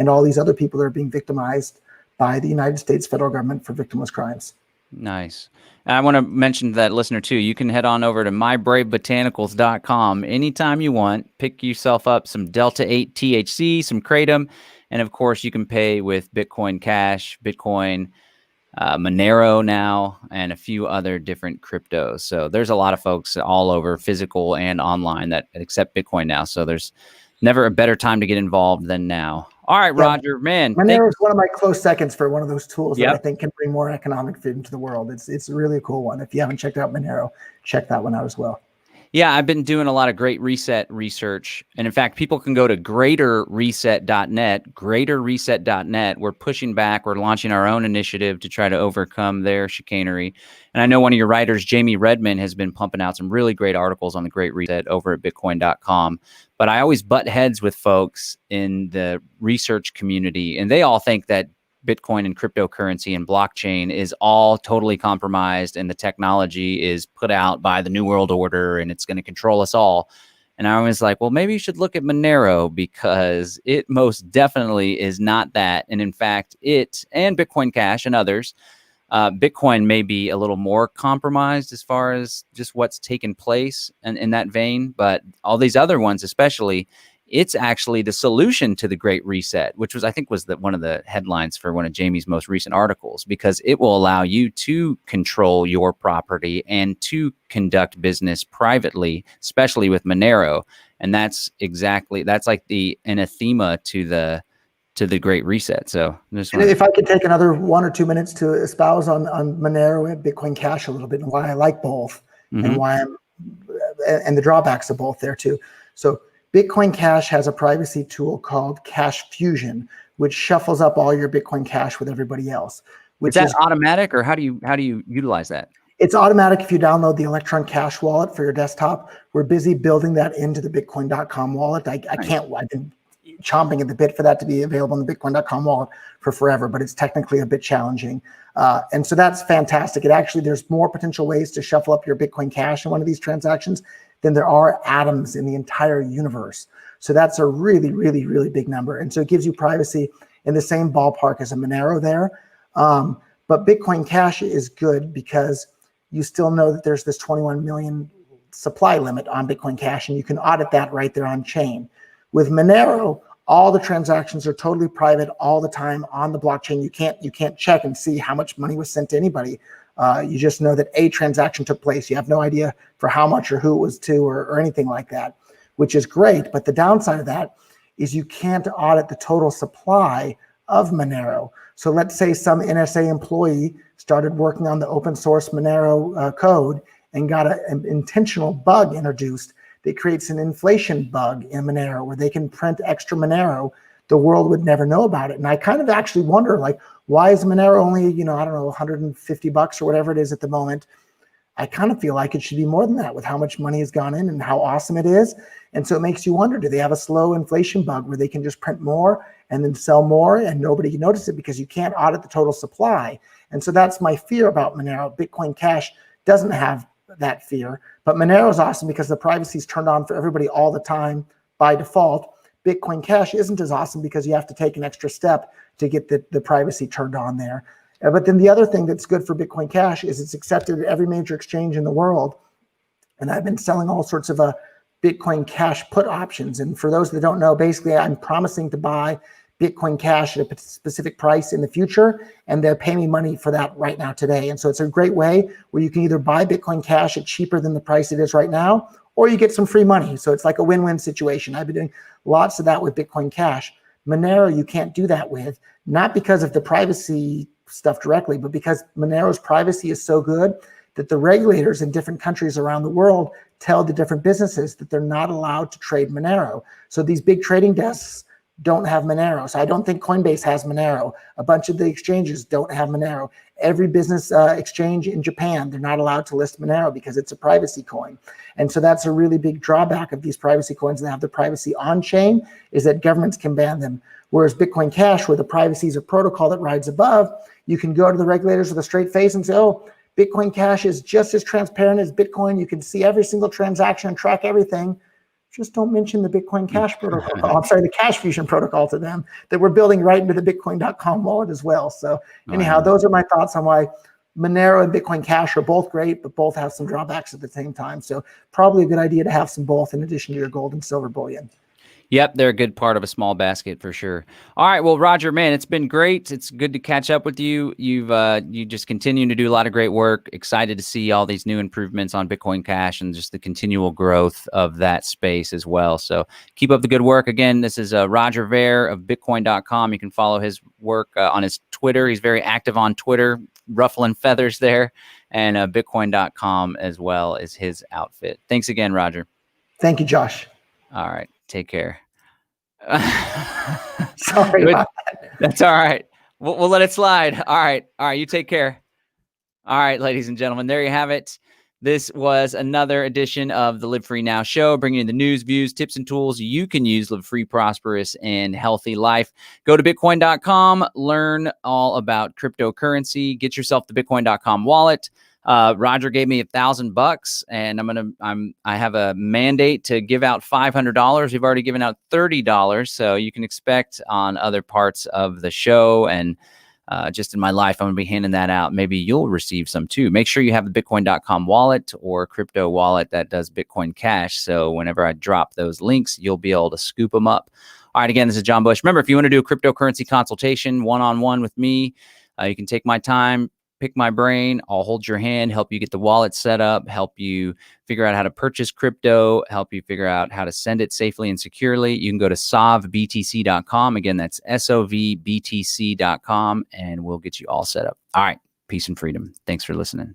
S2: all these other people that are being victimized by the United States federal government for victimless crimes.
S1: Nice. And I want to mention to that listener too, you can head on over to mybravebotanicals.com anytime you want, pick yourself up some Delta 8 THC, some Kratom, and of course you can pay with Bitcoin Cash, Bitcoin, Monero now, and a few other different cryptos. So there's a lot of folks all over, physical and online, that accept Bitcoin now. So there's never a better time to get involved than now. All right, Roger, man.
S2: Monero is one of my close seconds for one of those tools that I think can bring more economic freedom to the world. It's really a cool one. If you haven't checked out Monero, check that one out as well.
S1: Yeah, I've been doing a lot of Great Reset research. And in fact, people can go to greaterreset.net, greaterreset.net. We're pushing back. We're launching our own initiative to try to overcome their chicanery. And I know one of your writers, Jamie Redmond, has been pumping out some really great articles on the Great Reset over at bitcoin.com. But I always butt heads with folks in the research community, and they all think that Bitcoin and cryptocurrency and blockchain is all totally compromised, and the technology is put out by the New World Order and it's going to control us all. And I was like, well, maybe you should look at Monero, because it most definitely is not that. And in fact, it and Bitcoin Cash and others, Bitcoin may be a little more compromised as far as just what's taken place and in that vein. But all these other ones, especially, it's actually the solution to the Great Reset, which was, I think, was one of the headlines for one of Jamie's most recent articles, because it will allow you to control your property and to conduct business privately, especially with Monero. And that's like the anathema to the Great Reset. So
S2: if I could take another 1 or 2 minutes to espouse on Monero and Bitcoin Cash a little bit, and why I like both, and why and the drawbacks of both there too. So Bitcoin Cash has a privacy tool called Cash Fusion, which shuffles up all your Bitcoin Cash with everybody else.
S1: Is that automatic, or how do you utilize that?
S2: It's automatic if you download the Electron Cash wallet for your desktop. We're busy building that into the Bitcoin.com wallet. I've been chomping at the bit for that to be available in the Bitcoin.com wallet for forever, but it's technically a bit challenging. And so that's fantastic. There's more potential ways to shuffle up your Bitcoin Cash in one of these transactions than there are atoms in the entire universe. So that's a really, really, really big number. And so it gives you privacy in the same ballpark as a Monero there. But Bitcoin Cash is good because you still know that there's this 21 million supply limit on Bitcoin Cash, and you can audit that right there on chain. With Monero, all the transactions are totally private all the time on the blockchain. You can't check and see how much money was sent to anybody. You just know that a transaction took place. You have no idea for how much or who it was to or anything like that, which is great. But the downside of that is you can't audit the total supply of Monero. So let's say some NSA employee started working on the open source Monero code and got an intentional bug introduced that creates an inflation bug in Monero where they can print extra Monero. The world would never know about it. And I kind of actually wonder, like, why is Monero only, I don't know, $150 or whatever it is at the moment? I kind of feel like it should be more than that with how much money has gone in and how awesome it is. And so it makes you wonder, do they have a slow inflation bug where they can just print more and then sell more and nobody can notice it because you can't audit the total supply? And so that's my fear about Monero. Bitcoin Cash doesn't have that fear, but Monero is awesome because the privacy is turned on for everybody all the time by default. Bitcoin Cash isn't as awesome because you have to take an extra step to get the privacy turned on there. But then the other thing that's good for Bitcoin Cash is it's accepted at every major exchange in the world. And I've been selling all sorts of Bitcoin Cash put options. And for those that don't know, basically I'm promising to buy Bitcoin Cash at a specific price in the future, and they'll pay me money for that right now today. And so it's a great way where you can either buy Bitcoin Cash at cheaper than the price it is right now, or you get some free money. So it's like a win-win situation. I've been doing lots of that with Bitcoin Cash. Monero, you can't do that with, not because of the privacy stuff directly, but because Monero's privacy is so good that the regulators in different countries around the world tell the different businesses that they're not allowed to trade Monero. So these big trading desks don't have Monero. So I don't think Coinbase has Monero. A bunch of the exchanges don't have Monero. Every business exchange in Japan, they're not allowed to list Monero because it's a privacy coin. And so that's a really big drawback of these privacy coins that have the privacy on chain, is that governments can ban them. Whereas Bitcoin Cash, where the privacy is a protocol that rides above, you can go to the regulators with a straight face and say, oh, Bitcoin Cash is just as transparent as Bitcoin. You can see every single transaction and track everything. Just don't mention the Bitcoin Cash protocol. I'm sorry, the Cash Fusion protocol to them that we're building right into the Bitcoin.com wallet as well. So anyhow, those are my thoughts on why Monero and Bitcoin Cash are both great, but both have some drawbacks at the same time. So probably a good idea to have some both in addition to your gold and silver bullion.
S1: Yep, they're a good part of a small basket for sure. All right, well, Roger, man, it's been great. It's good to catch up with you. You just continue to do a lot of great work. Excited to see all these new improvements on Bitcoin Cash and just the continual growth of that space as well. So keep up the good work. Again, this is Roger Ver of Bitcoin.com. You can follow his work on his Twitter. He's very active on Twitter, ruffling feathers there, and Bitcoin.com as well is his outfit. Thanks again, Roger.
S2: Thank you, Josh.
S1: All right. Take care.
S2: Sorry about that.
S1: That's all right. We'll let it slide. All right. You take care. All right, ladies and gentlemen, there you have it. This was another edition of the Live Free Now show, bringing you the news, views, tips, and tools you can use to live a free, prosperous, and healthy life. Go to Bitcoin.com, learn all about cryptocurrency, get yourself the Bitcoin.com wallet. Roger gave me $1,000, and I have a mandate to give out $500. We've already given out $30, so you can expect on other parts of the show and just in my life, I'm going to be handing that out. Maybe you'll receive some too. Make sure you have the Bitcoin.com wallet or crypto wallet that does Bitcoin Cash. So whenever I drop those links, you'll be able to scoop them up. All right, again, this is John Bush. Remember, if you want to do a cryptocurrency consultation one-on-one with me, you can take my time, pick my brain. I'll hold your hand, help you get the wallet set up, help you figure out how to purchase crypto, help you figure out how to send it safely and securely. You can go to sovbtc.com. Again, that's sovbtc.com, and we'll get you all set up. All right. Peace and freedom. Thanks for listening.